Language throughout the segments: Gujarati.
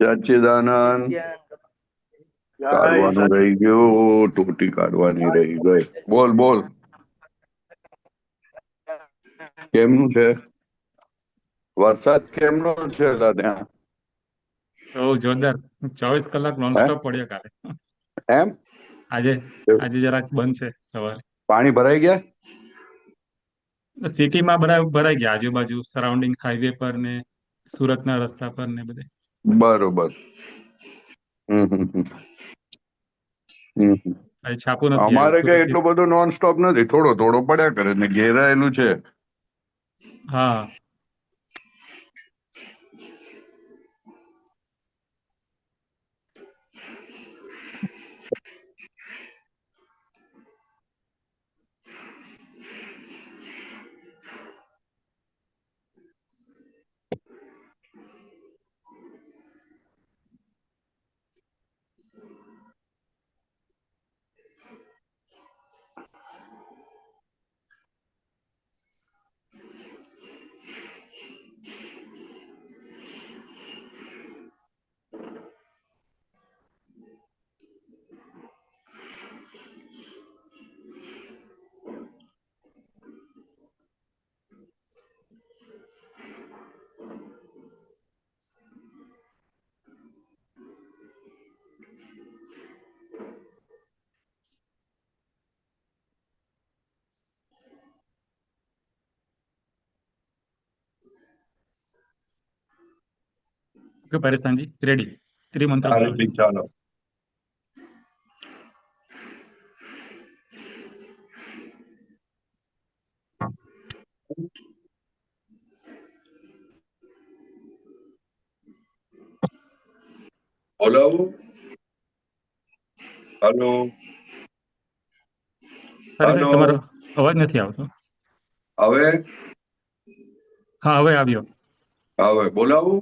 સચ્ચિદાનંદ કાઢવાનું રહી ગયું, ટોટી કાઢવાની રહી ગઈ. બોલ બોલ, કેમનું છે વરસાદ? કેમનો છે ત્યાં? જોરદાર 24 કલાક નોનસ્ટોપ પડ્યો કાલે. એમ આજે જરાક બંધ છે સવારે. પાણી ભરાઈ ગયા? સિટીમાં ભરાઈ ગયા, આજુબાજુ સરાઉન્ડિંગ હાઈવે પર ને સુરતના રસ્તા પર ને બધે. બરોબર. આજે છાપું નથી આવ્યું અમારે કઈ સુરત એટલું બધું નોન સ્ટોપ નથી, થોડો થોડો પડ્યા કરે ને ઘેરાયેલું છે. હા, પરેશાનજી રેડી. ત્રિમંત્ર બોલાવજો. ચાલો. બોલાવું? હલો પરેશાન, તમારો અવાજ નથી આવતો. હવે હા, હવે આવ્યો. હવે બોલાવું?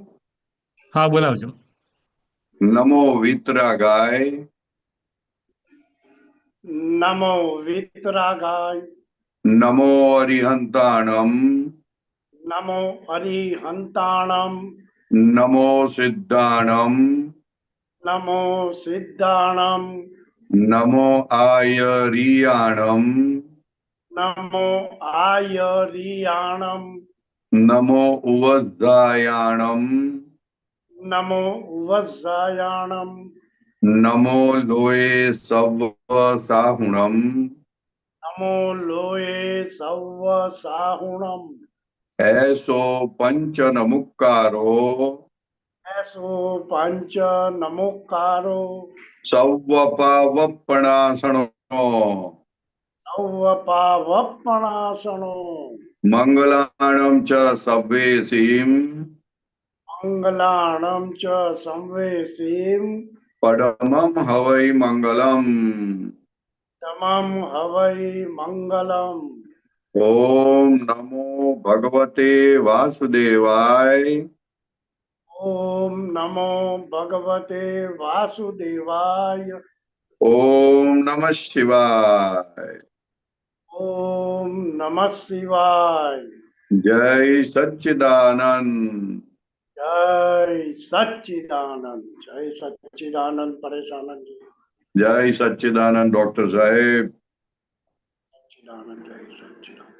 હા, બોલાવજો. નમો વિતરાગાય, નમો વિતરાગાય, નમો અરિહંતાણમ, નમો અરિહંતાણમ, નમો સિદ્ધાણમ, નમો સિદ્ધાણમ, નમો આયરિયાણમ, નમો આયરિયાણમ, નમો ઉવઝાયાણમ, નમો વજ્જાયાણમ, નમો લોએ સવ સાહુણમ, નમો લોએ સૌ સાહુણમ, એસો પંચ નમુક્કારો, એસો પંચ નમોકારો, સૌવપાવપણાસણો, સૌપાવપણાસણો, મંગલાણમ ચ સવ્વેસીમ, મંગલાણમ ચ સંવેસીમ, પડમમ હવૈ મંગલમ. તમામ હવૈ મંગલમ. ઓમ નમો ભગવતે વાસુદેવાય, ઓમ નમો ભગવતે વાસુદેવાય, ઓમ નમઃ શિવાય. ઓમ નમઃ શિવાય. જય સચ્ચિદાનંદ. જય સચ્ચિદાનંદ, જય સચ્ચિદાનંદ પરેશાનંદજી. જય સચ્ચિદાનંદ ડોક્ટર સાહેબ. સચ્ચિદાનંદ, જય સચ્ચિદાનંદ.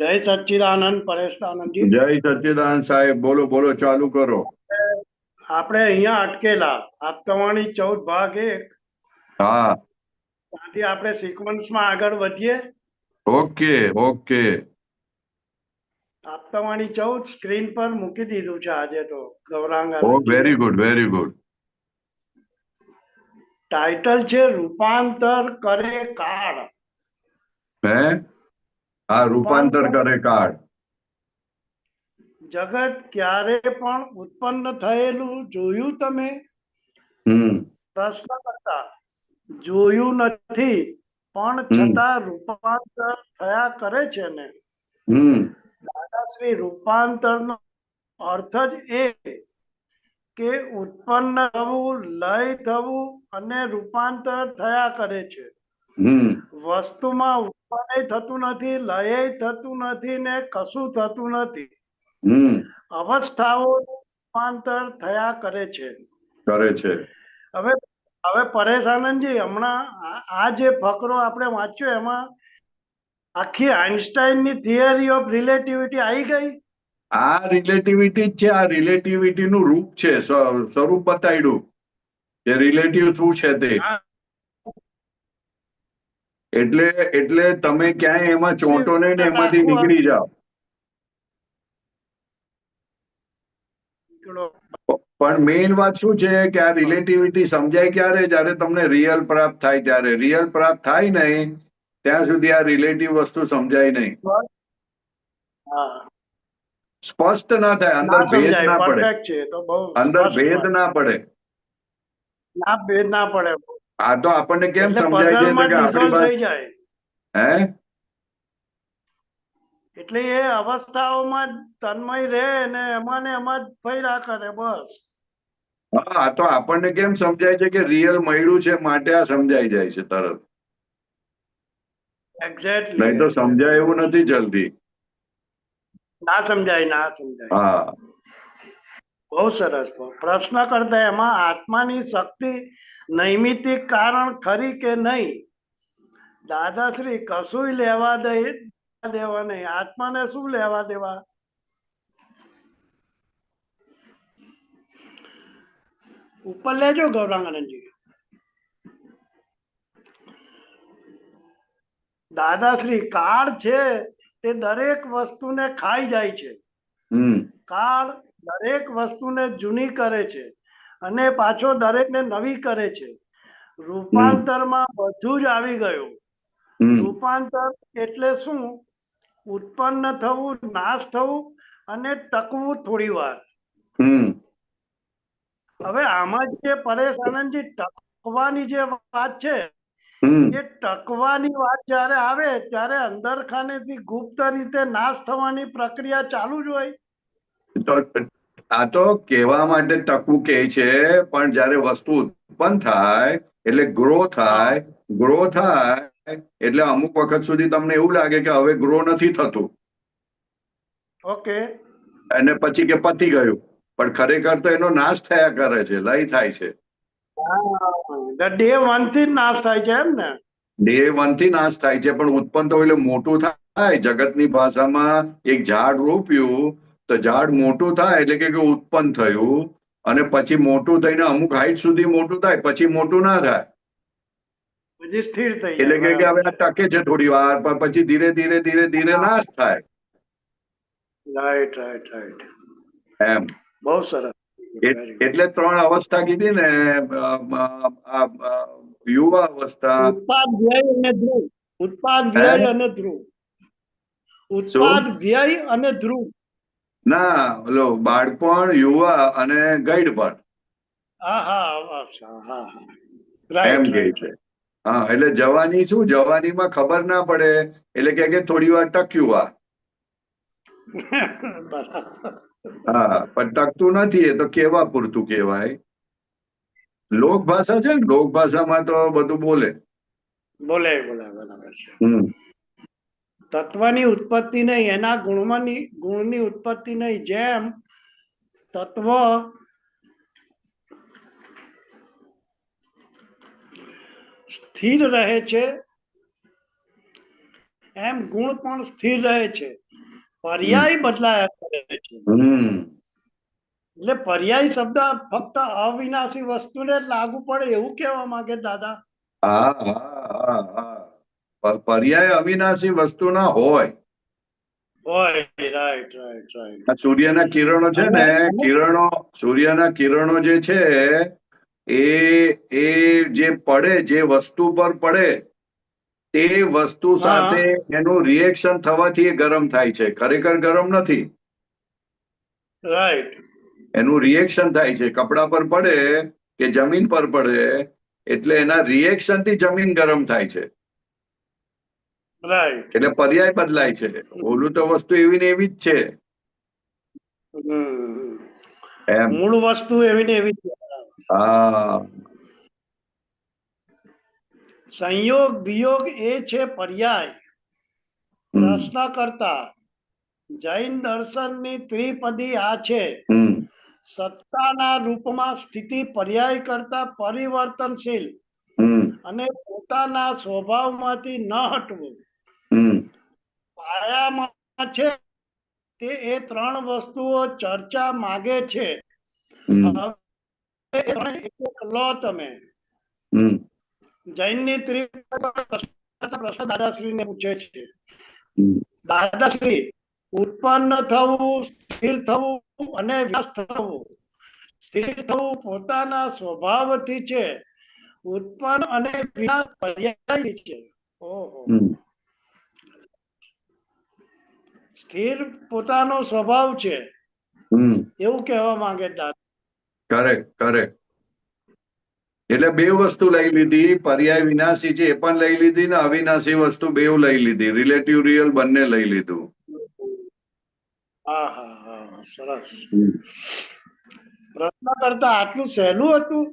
જય સચ્ચિદાનંદ પરેશાનંદજી. જય સચ્ચિદાનંદ સાહેબ, બોલો બોલો, ચાલુ કરો. આપણે અહીંયા અટકેલા આપતાવાણી 14 ભાગ 1. હા, ત્યાંથી આપણે સિક્વન્સમાં આગળ વધીએ. Okay okay. આપતાવાણી 14 સ્ક્રીન પર મૂકી દીધું છે આજે તો ગૌરાંગ ઓ આનંદજીએ. Very good very good. Title છે રૂપાંતર કરે કાળ. હે? હા, રૂપાંતર કરે કાળ. જગત ક્યારે પણ ઉત્પન્ન થયેલું જોયું તમે? પ્રશ્ન કરતા જોયું નથી, પણ છતાં રૂપાંતર થયા કરે છે ને. દાદાશ્રી રૂપાંતર નો અર્થ જ એ કે ઉત્પન્ન થવું, લય થવું અને રૂપાંતર થયા કરે છે. વસ્તુમાં ઉત્પન્ન થતું નથી, લય થતું નથી ને કશું થતું નથી. અવસ્થાઓ રૂપાંતર થયા કરે છે. હવે હવે પરેશ આનંદજી, હમણાં આ જે ફકરો આપણે વાંચ્યો એમાં આખી આઇન્સ્ટાઈનની થિયરી ઓફ રિલેટિવિટી આવી ગઈ. આ રિલેટિવિટી જ છે. આ રિલેટિવિટી નું રૂપ છે, સ્વરૂપ બતાવ્યું કે રિલેટિવ શું છે તે. એટલે તમે ક્યાંય એમાં ચોંટો નહીં ને એમાંથી નીકળી જાઓ. પણ મેઇન વાત શું છે કે આ રિલેટિવિટી સમજાય ક્યારે? જ્યારે તમને રિયલ પ્રાપ્ત થાય ત્યારે. રિયલ પ્રાપ્ત થાય નહીં ત્યાં સુધી આ રિલેટિવ વસ્તુ સમજાય નહીં, સ્પષ્ટ ના થાય, અંદર ભેદ ના પડે, અંદર ભેદ ના પડે. ભેદ ના પડે. આ તો આપણને કેમ સમજાય છે કે આપણી પાસે હે એટલે એ અવસ્થાઓમાં તન્મય રહે ને એમાં ફર્યા કરે બસ. હા, આ તો આપણને કેમ સમજાય છે કે રિયલ મળ્યું છે માટે આ સમજાઈ જાય છે તરત. એક્ઝેક્ટલી. નહીં તો સમજાય એવું નથી જલ્દી. ના સમજાય. હા, બહુ સરસ. પ્રશ્ન કરતા એમાં આત્માની શક્તિ નૈમિતિક કારણ ખરી કે નહીં? દાદાશ્રી, કશું લેવા દેવા નહીં. આત્માને શું લેવા દેવા? ઉપર લેજો ગૌરાંગનંદજી. દાદાશ્રી, કાળ છે તે દરેક વસ્તુને ખાઈ જાય છે. કાળ દરેક વસ્તુને જૂની કરે છે અને પાછો દરેકને નવી કરે છે. રૂપાંતરમાં બધું જ આવી ગયું. રૂપાંતર એટલે શું? ઉત્પન્ન થવું, નાશ થવું અને ટકવું થોડી વાર. હવે આમાં જે પરેશ આનંદજી ટકવાની જે વાત છે, એ ટકવાની વાત જયારે આવે ત્યારે અંદર ખાનેથી ગુપ્ત રીતે નાશ થવાની પ્રક્રિયા ચાલુ જ હોય. આ તો કહેવા માટે ટકવું કે છે, પણ જયારે વસ્તુ ઉત્પન્ન થાય એટલે ગ્રો થાય એટલે અમુક વખત સુધી તમને એવું લાગે કે હવે ગ્રો નથી થતું. ઓકે. અને પછી કે પતી ગયું, પણ ખરેખર તો એનો નાશ થયા કરે છે, લય થાય છે. ડે 1 થી નાશ થાય છે એમ ને? ડે 1 થી નાશ થાય છે, પણ ઉત્પન્ન તો એટલે મોટું થાય. જગતની ભાષામાં એક ઝાડ રોપ્યું તો ઝાડ મોટું થાય એટલે કે ઉત્પન્ન થયું, અને પછી મોટું થઈને અમુક હાઈટ સુધી મોટું થાય, પછી મોટું ના થાય, પછી સ્થિર થઈ એટલે કે હવે આ ટકે છે થોડી વાર, પણ પછી ધીરે ધીરે નાશ થાય. રાઈટ. એમ. બહુ સરસ. એટલે 3 અવસ્થા કીધી ને, યુવા અવસ્થા, ઉત્પાદ, વ્યય અને ધ્રુવ. ઉત્પાદ, વ્યય અને ધ્રુવ. ઉત્પાદ, વ્યય અને ધ્રુવ. ના, ઓલો બાળપણ, યુવા અને ગઈડપણ. એમ કે છે. હા, એટલે જવાની શું? જવાનીમાં ખબર ના પડે એટલે કે થોડી વાર ટક્યું આ. હા, પણ ટકતું નથી, એ તો કેવા પૂરતું કહેવાય. લોક ભાષા છે ને, લોક ભાષામાં તો બધું બોલે. બરાબર છે. તત્વની ઉત્પત્તિ નહીં, એના ગુણની ઉત્પત્તિ નહીં. જેમ તત્વ સ્થિર રહે છે એમ ગુણ પણ સ્થિર રહે છે. પર્યાય બદલાયા કરે છે. એટલે પર્યાય શબ્દ ફક્ત અવિનાશી વસ્તુને લાગુ પડે એવું કહેવા માંગે દાદા? હા, પર્યાય અવિનાશી વસ્તુ ના હોય. રાઈટ. સૂર્યના કિરણો છે ને, સૂર્યના કિરણો જે છે એ જે પડે, જે વસ્તુ પર પડે, તે વસ્તુ સાથે એનું રિએક્શન થવાથી એ ગરમ થાય છે. ખરેખર ગરમ નથી. રાઈટ. એનું રિએક્શન થાય છે. કપડા પર પડે કે જમીન પર પડે એટલે એના રિએક્શન થી જમીન ગરમ થાય છે. રાઈટ. એટલે પર્યાય બદલાય છે. ઓલું તો વસ્તુ એવી ને એવી જ છે. એમ મૂળ વસ્તુ એવી ને એવી છે. હા સંયોગ વિયોગ એ છે પર્યાય. પ્રશ્ન કરતા જૈન દર્શનની ત્રિપદી આ છે. સત્તાના રૂપમાં સ્થિતિ પર્યાય કરતા પરિવર્તનશીલ અને પોતાના સ્વભાવમાંથી ન હટવું. પાયામાં છે તે એ ત્રણ વસ્તુઓ ચર્ચા માગે છે. હવે એક લો તમે. જૈનની પ્રશ્ન દાદાશ્રીને પૂછે છે. દાદાશ્રી, ઉત્પન્ન થવું, સ્થિર થવું અને વિનાશ થવું. સ્થિર થવું પોતાના સ્વભાવથી છે. ઉત્પન્ન અને વિનાશ પર્યાયથી છે. ઓહો. સ્થિર પોતાનો સ્વભાવ છે એવું કહેવા માંગે દાદા. Correct correct. એટલે બે વસ્તુ લઈ લીધી, પર્યાય વિનાશી છે એ પણ લઈ લીધી ને અવિનાશી વસ્તુ બેવ લઈ લીધી, રિલેટિવ રિયલ બંને લઈ લીધું. હા હા હા, સરસ. પ્રશ્ન કરતા આટલું સહેલું હતું,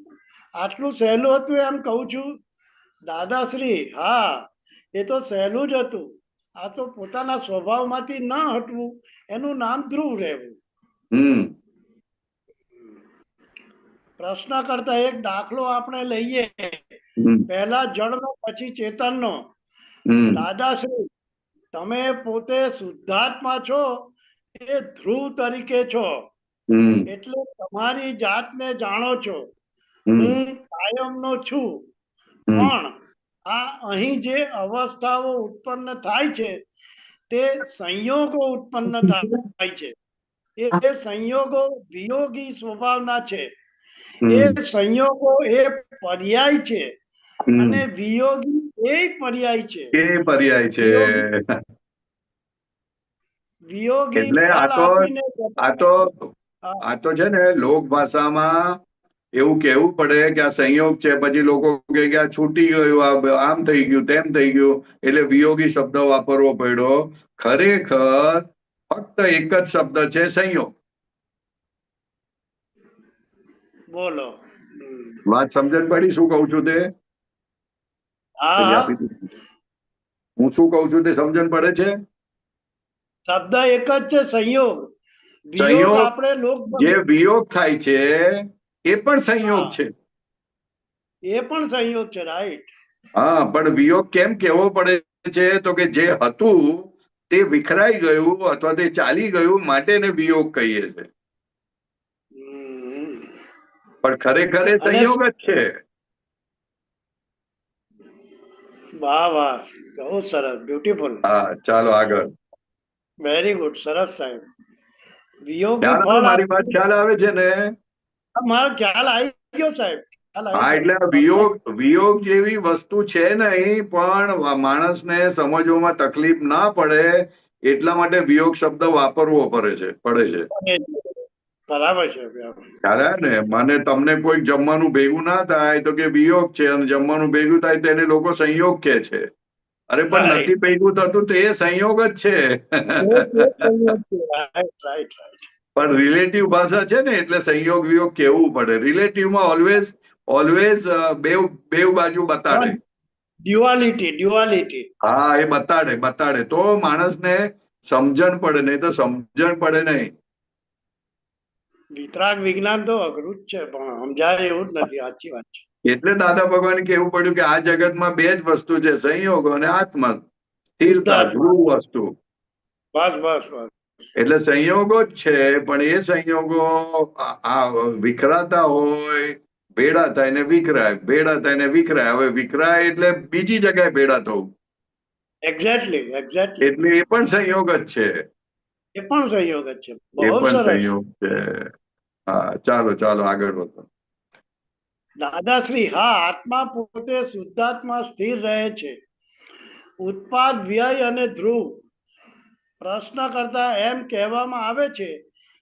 આટલું સહેલું હતું એમ કહું છું દાદાશ્રી. હા, એ તો સહેલું જ હતું. આ તો પોતાના સ્વભાવમાંથી ન હટવું, એનું નામ ધ્રુવ રહેવું. પ્રશ્ન કરતા એક દાખલો આપણે લઈએ. પહેલા જળનો પછી ચેતનનો. દાદાશ્રી, તમે પોતે શુદ્ધાત્મા છો, એ ધ્રુવ તરીકે છો, એટલે તમારી જાતને જાણો છો. હું કાયમનો છું, પણ આ અહીં જે અવસ્થાઓ ઉત્પન્ન થાય છે તે સંયોગો ઉત્પન્ન થાય છે. એ સંયોગો વિયોગી સ્વભાવના છે. એ સંયોગો એ પર્યાય છે અને વિયોગી એ પર્યાય છે. એ પર્યાય છે. વિયોગી એટલે ફળ આપીને આ તો છે ને લોક ભાષામાં એવું કહેવું પડે કે આ સંયોગ છે, પછી લોકો કહે કે આ છૂટી ગયું, આમ થઈ ગયું, તેમ થઈ ગયું, એટલે વિયોગી શબ્દ વાપરવો પડ્યો. ખરેખર ફક્ત એક જ શબ્દ છે, સંયોગ. બોલો. વાત સમજણ પડી શું કઉ છું તે? હા, હું શું કઉ છું તે સમજણ પડે છે? શબ્દ એક જ છે, સંયોગ. વિયોગ સંયોગ, આપણે લોક જે વિયોગ થાય છે એ પણ સંયોગ છે. એ પણ સંયોગ છે, રાઈટ. હા, પણ વિયોગ કેમ કેવો પડે છે? તો કે જે હતું તે વિખરાઈ ગયું અથવા તે ચાલી ગયું, માટે એને વિયોગ કહીએ છે. પણ ખરેખર એ સંયોગ જ છે. વાહ વાહ, બહુ સરસ, બ્યુટીફુલ. હા, ચાલો આગળ. વેરી ગુડ, સરસ સાહેબ. વિયોગી ખ્યાલ આવે, ફળ મારી વાત ખ્યાલ આવે છે ને? મારો ખ્યાલ આવી ગયો સાહેબ. હા, એટલે વિયોગ જેવી વસ્તુ છે નહીં, પણ માણસને સમજવામાં તકલીફ ના પડે એટલા માટે વિયોગ શબ્દ વાપરવો પડે છે. બરાબર છે. ખ્યાલ ને? મને તમને કોઈ જમવાનું ભેગું ના થાય તો કે વિયોગ છે, અને જમવાનું ભેગું થાય તેને લોકો સંયોગ કે છે. અરે પણ નથી ભેગું થતું તો એ સંયોગ જ છે. પણ રિલેટિવ ભાષા છે ને, એટલે સંયોગ વિયોગ કેવું પડે. રિલેટિવમાં ઓલવેઝ બેવ બાજુ બતાડે. ડ્યુઆલિટી. હા, એ બતાડે તો માણસને સમજણ પડે, નહીં તો સમજણ પડે નહીં. વિતરાગ વિજ્ઞાન તો અઘરું જ છે, પણ સમજાય એવું જ નથી. સાચી વાત છે. એટલે દાદા ભગવાન કેવું પડ્યું કે આ જગતમાં બે જ વસ્તુ છે, સંયોગો અને આત્મા, સ્થિરતા, ધ્રુવ વસ્તુ. બસ બસ બસ. એટલે સંયોગો જ છે, પણ એ સંયોગો વિખરાતા હોય, ભેડા થાય ને વિખરાય, ભેડા થાય ને વિખરાય. હવે વિખરાય એટલે બીજી જગ્યાએ ભેડા થવું. એક્ઝેક્ટલી. એટલે એ પણ સંયોગ જ છે. એ પણ સંયોગ જ છે. એ બહુ પણ સરસ. સંયોગ છે. હા, ચાલો આગળ વધો. દાદાશ્રી, હા, આત્મા પોતે શુદ્ધાત્મા સ્થિર રહે છે. ઉત્પાદ, વ્યય અને ધ્રુવ. પ્રશ્ન કરતા એમ કહેવામાં આવે છે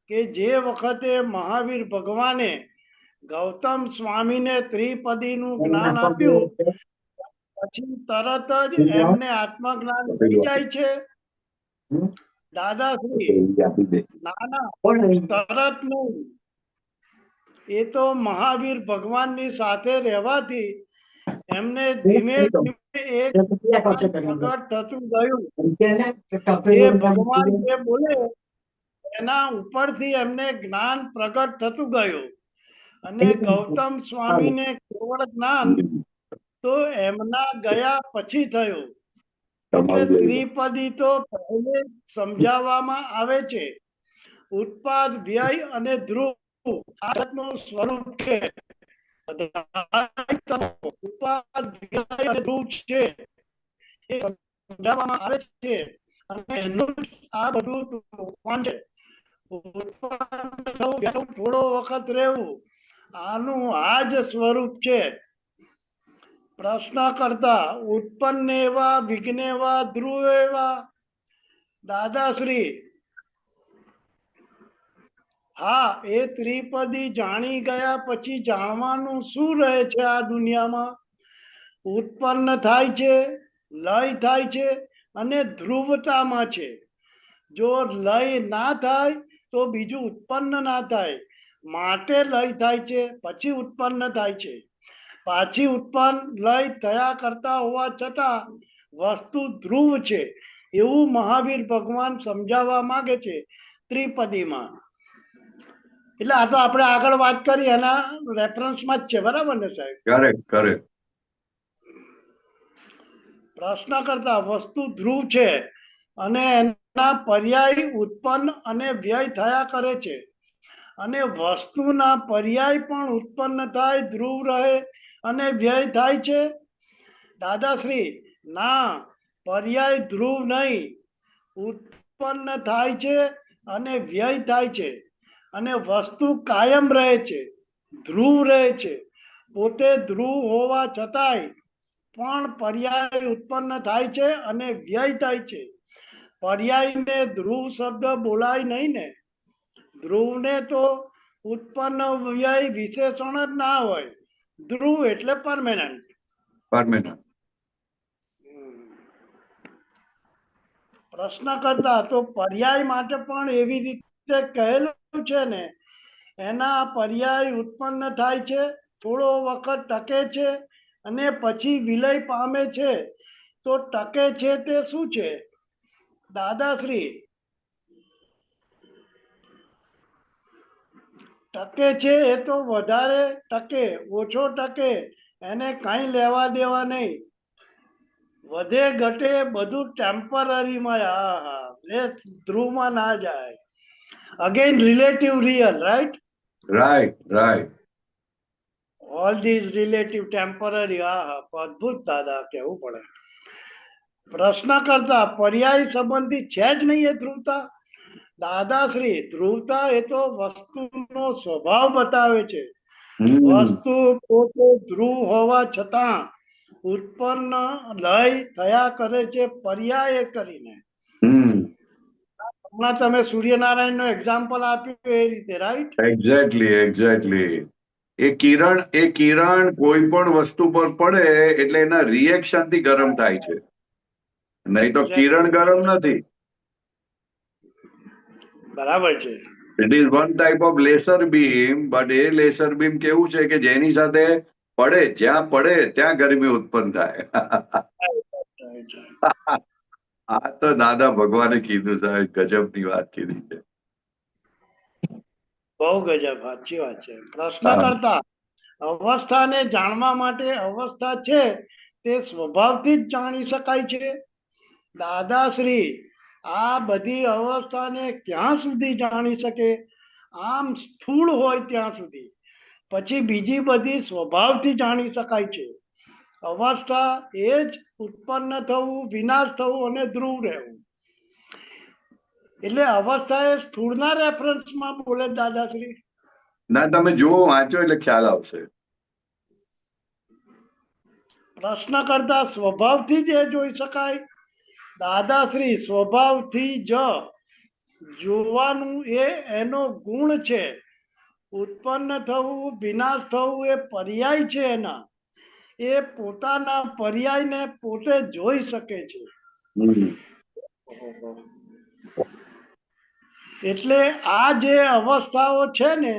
કે જે વખતે મહાવીર ભગવાને ગૌતમ સ્વામીને ત્રિપદીનું જ્ઞાન આપ્યું, પછી તરત જ એમને આત્મજ્ઞાન થઈ જાય છે. દાદાશ્રી, ના તરત નહીં. એ તો મહાવીર ભગવાનની સાથે રહેવાથી એમને ધીમે ધીમે એક પ્રગટ થતું ગયું. એ ભગવાન જે બોલે એના ઉપરથી એમને જ્ઞાન પ્રગટ થતું ગયું. અને ગૌતમ સ્વામીને કેવળ જ્ઞાન તો એમના ગયા પછી થયું. એટલે ત્રિપદી તો પહેલે સમજાવવામાં આવે છે. ઉત્પાદ, વ્યય અને ધ્રુવ આનું સ્વરૂપ છે. ઉત્પાદ, વ્યય અને ધ્રુવ છે એ સમજાવવામાં આવે છે અને એનું આ બધું તોફાન છે. થોડો વખત રહેવું આનું આ જ સ્વરૂપ છે. પ્રશ્ન કરતા ઉત્પન્ન એવા વિઘ્નેવા ધ્રુવ એવા. દાદાશ્રી હા, એ ત્રિપદી જાણી ગયા પછી જાણવાનું શું રહે છે આ દુનિયામાં? ઉત્પન્ન થાય છે, લય થાય છે અને ધ્રુવતામાં છે. જો લય ના થાય તો બીજું ઉત્પન્ન ના થાય. માટે લય થાય છે, પછી ઉત્પન્ન થાય છે. પાછી ઉત્પન્ન લય થયા કરતા હોવા છતાં વસ્તુ ધ્રુવ છે એવું મહાવીર ભગવાન સમજાવવા માંગે છે ત્રિપદીમાં. એટલે આ તો આપણે આગળ વાત કરી એના રેફરન્સમાં જ છે, બરાબર ને સાહેબ? Correct correct. પ્રશ્ન કરતા વસ્તુ ધ્રુવ છે અને એના પર્યાય ઉત્પન્ન અને વ્યય થયા કરે છે. અને વસ્તુના પર્યાય પણ ઉત્પન્ન થાય, ધ્રુવ રહે અને વ્યય થાય છે. દાદાશ્રી ના, પર્યાય ધ્રુવ નહીં, ઉત્પન્ન થાય છે અને વ્યય થાય છે. અને વસ્તુ કાયમ રહે છે, ધ્રુવ રહે છે. પોતે ધ્રુવ હોવા છતાંય પણ પર્યાય ઉત્પન્ન થાય છે અને વ્યય થાય છે. પર્યાયને ધ્રુવ શબ્દ બોલાય નહીં ને. ધ્રુવને તો ઉત્પન્ન વ્યય વિશેષણ જ ના હોય. ધ્રુવ એટલે પરમેનન્ટ. પ્રશ્ન કરતા તો પર્યાય માટે પણ એવી રીતે કહેલું છે ને, એના પર્યાય ઉત્પન્ન થાય છે, થોડો વખત ટકે છે અને પછી વિલય પામે છે. તો ટકે છે તે શું છે? દાદાશ્રી ટકે છે એ તો વધારે ટકે, ઓછો ટકે એને કઈ લેવા દેવા નહીં. વધે ઘટે બધું ટેમ્પરરીમાં. હા હા, એ ધ્રુવમાં ના જાય. Again relative real, right? Right right. All these relative temporary. હા હા, અદભુત દાદા, કહેવું પડે. પ્રશ્ન કરતા પર્યાય સંબંધી છે જ નહીં એ ધ્રુવતા. દાદાશ્રી ધ્રુવતા એ તો વસ્તુનો સ્વભાવ બતાવે છે. વસ્તુ પોતે ધ્રુવ હોવા છતાં ઉત્પન્ન લય થયા કરે છે પર્યાય કરીને. હમણાં તમે સૂર્યનારાયણ નો એક્ઝામ્પલ આપ્યું એ રીતે, રાઈટ? Exactly exactly. એ કિરણ કોઈ પણ વસ્તુ પર પડે એટલે એના રિએક્શન થી ગરમ થાય છે, નહીં તો કિરણ ગરમ નથી. બરાબર છે. It is one type of laser beam, but A laser beam કેવું છે કે જેની સાથે પડે, જ્યાં પડે ત્યાં ગરમી ઉત્પન્ન થાય. આ તો દાદા ભગવાને કીધું, સાહેબ ગજબની વાત કીધી છે. બહુ ગજબ, સાચી વાત છે. પ્રશ્ન કરતા અવસ્થાને જાણવા માટે અવસ્થા છે તે સ્વભાવથી જ જાણી શકાય છે. દાદાશ્રી આ બધી અવસ્થાને ક્યાં સુધી જાણી શકે? આમ સ્થૂળ હોય ત્યાં સુધી. પછી બીજી બધી સ્વભાવથી જાણી શકાય છે. અવસ્થા એ જ ઉત્પન્ન થવું, વિનાશ થવું અને ધ્રુવ રહેવું. એટલે અવસ્થા એ સ્થૂળના રેફરન્સમાં બોલે દાદાશ્રી. ના, તમે જુઓ, વાંચો એટલે ખ્યાલ આવશે. પ્રશ્ન કરતા સ્વભાવથી જ એ જોઈ શકાય. દાદાશ્રી સ્વભાવથી જ જોવાનું એ એનો ગુણ છે. ઉત્પન્ન થવું, વિનાશ થવું એ પર્યાય છે એના. એ પોતાના પર્યાયને પોતે જોઈ શકે છે. એટલે આ જે અવસ્થાઓ છે ને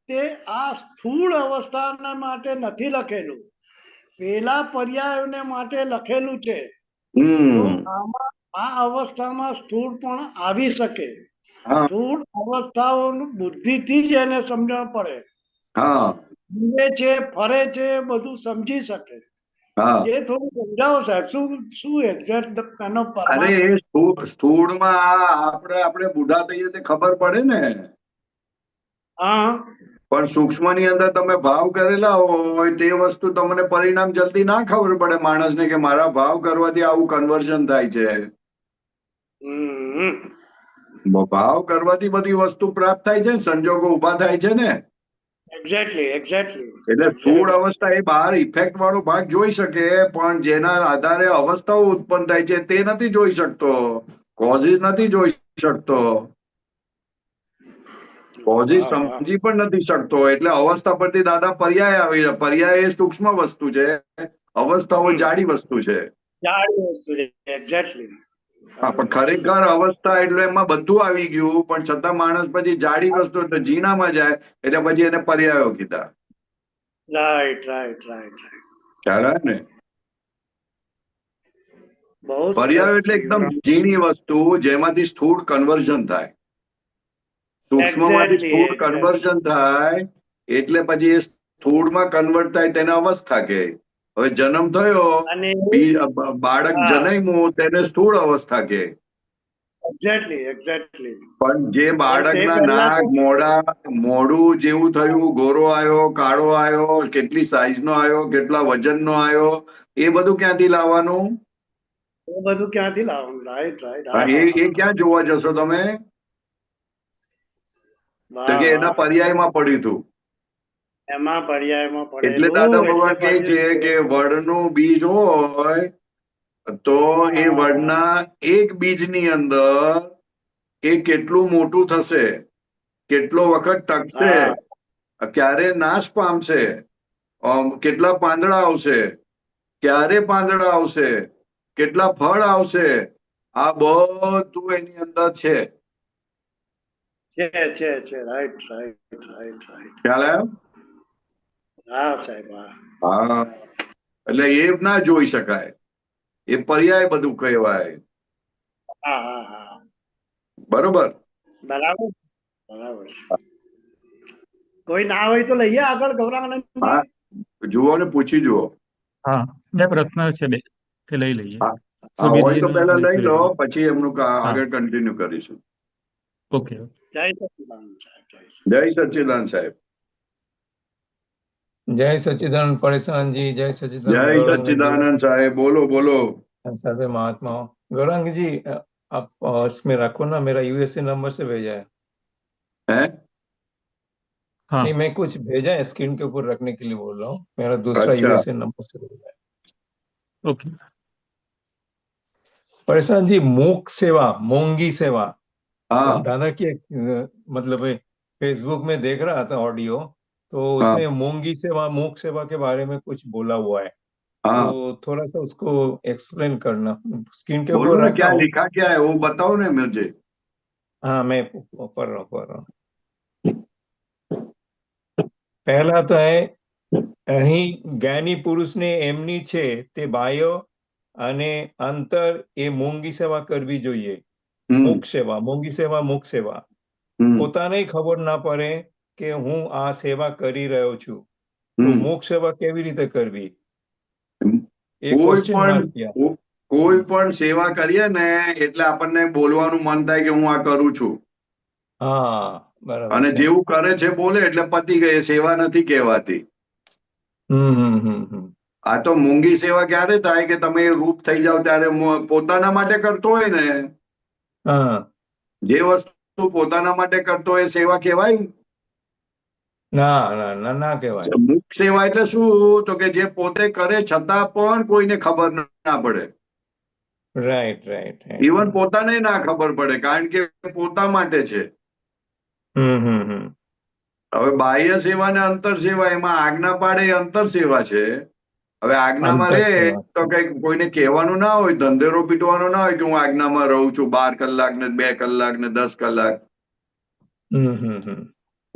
તે આ સ્થૂળ અવસ્થાના માટે નથી લખેલું, પેલા પર્યાયોને માટે લખેલું છે. તો આમાં આ અવસ્થામાં સ્થૂળ પણ આવી શકે. સ્થૂળ અવસ્થાઓનું બુદ્ધિથી જ એને સમજણ પડે. જીવે છે, ફરે છે, બધું સમજી શકે. એ થોડું સમજાવો સાહેબ, શું એક્ઝેક્ટ એનો અરે એ સ્થૂળમાં આપણે બુઢા થઈએ તે ખબર પડે ને. હા, પણ સૂક્ષ્મ ની અંદર તમે ભાવ કરેલા હોય તે વસ્તુ તમને પરિણામ જલ્દી ના ખબર પડે માણસને કે મારા ભાવ કરવાથી આવું કન્વર્ઝન થાય છે. ભાવ કરવાથી બધી વસ્તુ પ્રાપ્ત થાય છે, સંજોગો ઉભા થાય છે ને. એક્ઝેક્ટલી. એટલે સ્થૂળ અવસ્થા એ બહાર ઇફેક્ટ વાળો ભાગ જોઈ શકે, પણ જેના આધારે અવસ્થાઓ ઉત્પન્ન થાય છે તે નથી જોઈ શકતો, કોઝિસ નથી જોઈ શકતો, કોઝિસ સમજી પણ નથી શકતો. એટલે અવસ્થા પરથી દાદા પર્યાય આવી જાય. પર્યાય એ સૂક્ષ્મ વસ્તુ છે, અવસ્થાઓ જાડી વસ્તુ છે. એક્ઝેક્ટલી. પણ ખરેખર અવસ્થા એટલે એમાં બધું આવી ગયું, પણ છતાં માણસ પછી જાડી વસ્તુ એટલે જીનામાં જાય, એટલે પછી એને પર્યાયો કીધા. રાઈટ. ખ્યાલ આવે ને? પર્યાયો એટલે એકદમ ઝીણી વસ્તુ જેમાંથી સ્થૂળ કન્વર્ઝન થાય. સૂક્ષ્મમાંથી સ્થૂળ કન્વર્ઝન થાય એટલે પછી એ સ્થૂળમાં કન્વર્ટ થાય તેને અવસ્થા કહે. હવે જન્મ થયો, બાળક જન્મ્યું તેને સ્થૂળ અવસ્થા કહે. એક્ઝેક્ટલી. પણ જે બાળકના નાક, મોઢું જેવું થયું, ગોરો આવ્યો, કાળો આવ્યો, કેટલી સાઈઝનો આવ્યો, કેટલા વજનનો આવ્યો, એ બધું ક્યાંથી લાવવાનું? રાઈટ. એ ક્યાં જોવા જશો તમે? તો કે એના પર્યાયમાં પડ્યું હતું. એમાં પર્યાયમાં પડે. એટલે દાદા ભગવાન કહે છે કે વડનું બીજ હોય તો એ વડના એક બીજની અંદર એ કેટલું મોટું થશે, કેટલો વખત ટકશે, ક્યારે નાશ પામશે, કેટલા પાંદડા આવશે, ક્યારે પાંદડા આવશે, કેટલા ફળ આવશે, આ બધું એની અંદર છે. રાઈટ. ખ્યાલ આવ્યો? હા સાહેબ. હા, એટલે એ ના જોઈ શકાય, એ પર્યાય બધું કહેવાય. બરોબર. કોઈ ના હોય તો લઈએ આગળ ગૌરાંગ. જુઓ ને પૂછી જુઓ. હા, બે પ્રશ્ન છે, બે તે લઈ લઈએ. હોય તો પહેલા લઈ લો, પછી એમનું આગળ કન્ટિન્યુ કરીશું. ઓકે. જય સચ્ચિદાનંદ સાહેબ. જય સચ્ચિદાનંદ સાહેબ. જય सच्चिदानंद परेशान जी, जय सच्चिदानंद। जय सच्चिदानंद साहेब, बोलो बोलो। सर्वे महात्मा। गौरांग जी, आप इसमें रखो ना, मेरा यूएसए नंबर से भेजा है। हाँ। नहीं, मैं कुछ भेजा है स्क्रीन के ऊपर रखने के लिए बोल रहा हूँ, मेरा दूसरा यूएसए नंबर से भेजा है। ओके। परेशान जी, मूक सेवा, मोंगी सेवा, दादा की मतलब फेसबुक में देख रहा था ऑडियो, तो उसने मोंगी सेवा, मूक सेवा के बारे में कुछ बोला हुआ है। तो थोड़ा सा उसको एक्सप्लेन करना, स्क्रीन के ऊपर रखा क्या लिखा क्या है वो बताओ ना मुझे। हाँ, मैं पढ़ रहा हूँ। પહેલા તો અહીં જ્ઞાની પુરુષને એમની છે તે બાહ્ય અને અંતર એ મોંઘી સેવા કરવી જોઈએ. મૂક સેવા, મોંઘી સેવા, મૂક સેવા. પોતાને ખબર ના પડે કે હું આ સેવા કરી રહ્યો છું, તો મૂક સેવા કેવી રીતે કરવી? કોઈ પણ સેવા કરીએ ને એટલે આપણને બોલવાનું મન થાય કે હું આ કરું છું. હા, બરાબર. અને જેવું કરે છે બોલે એટલે પતી ગઈ, સેવા નથી કહેવાતી. આ તો મૂંગી સેવા ક્યારે થાય કે તમે રૂપ થઈ જાવ ત્યારે પોતાના માટે કરતો હોય ને, જે વસ્તુ પોતાના માટે કરતો હોય સેવા કહેવાય? ના કહેવાય. મૂક સેવા એટલે શું? તો કે જે પોતે કરે છતાં પણ કોઈને ખબર ના પડે. રાઈટ. ઇવન પોતાને ના ખબર પડે, કારણ કે પોતા માટે છે. હવે બાહ્ય સેવા ને અંતર સેવા, એમાં આજ્ઞા પાડે એ અંતર સેવા છે. હવે આજ્ઞામાં રે તો કઈક કોઈને કહેવાનું ના હોય, ધંધેરો પીટવાનો ના હોય કે હું આજ્ઞામાં રહું છું 12 કલાક ને 2 કલાક ને 10 કલાક.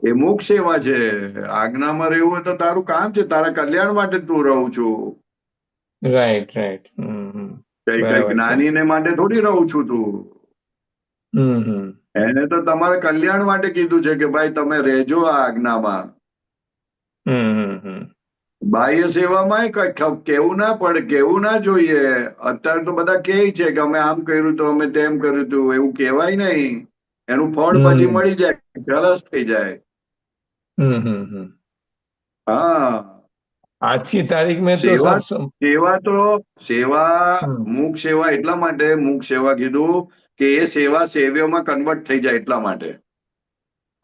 એ મુખ સેવા છે. આજ્ઞામાં રહેવું હોય તો તારું કામ છે, તારા કલ્યાણ માટે તું રહું છું. Right right. કઈ બરાબર છે. જ્ઞાનીને માટે થોડી રહું છું તું. એને તો તમારા કલ્યાણ માટે કીધું છે કે ભાઈ તમે રહેજો આ આજ્ઞામાં. બાહ્ય સેવામાં કેવું ના પડે, કેવું ના જોઈએ. અત્યારે તો બધા કહે છે કે અમે આમ કર્યું તો અમે તેમ કર્યું હતું, એવું કહેવાય નહીં. એનું ફળ પછી મળી જાય, ખલાસ થઈ જાય. હા, આજની તારીખ મેં તો સેવા સબ સેવા મુખ સેવા એટલા માટે મુખ સેવા કીધું કે એ સેવા સેવ્યમાં કન્વર્ટ થઈ જાય એટલા માટે.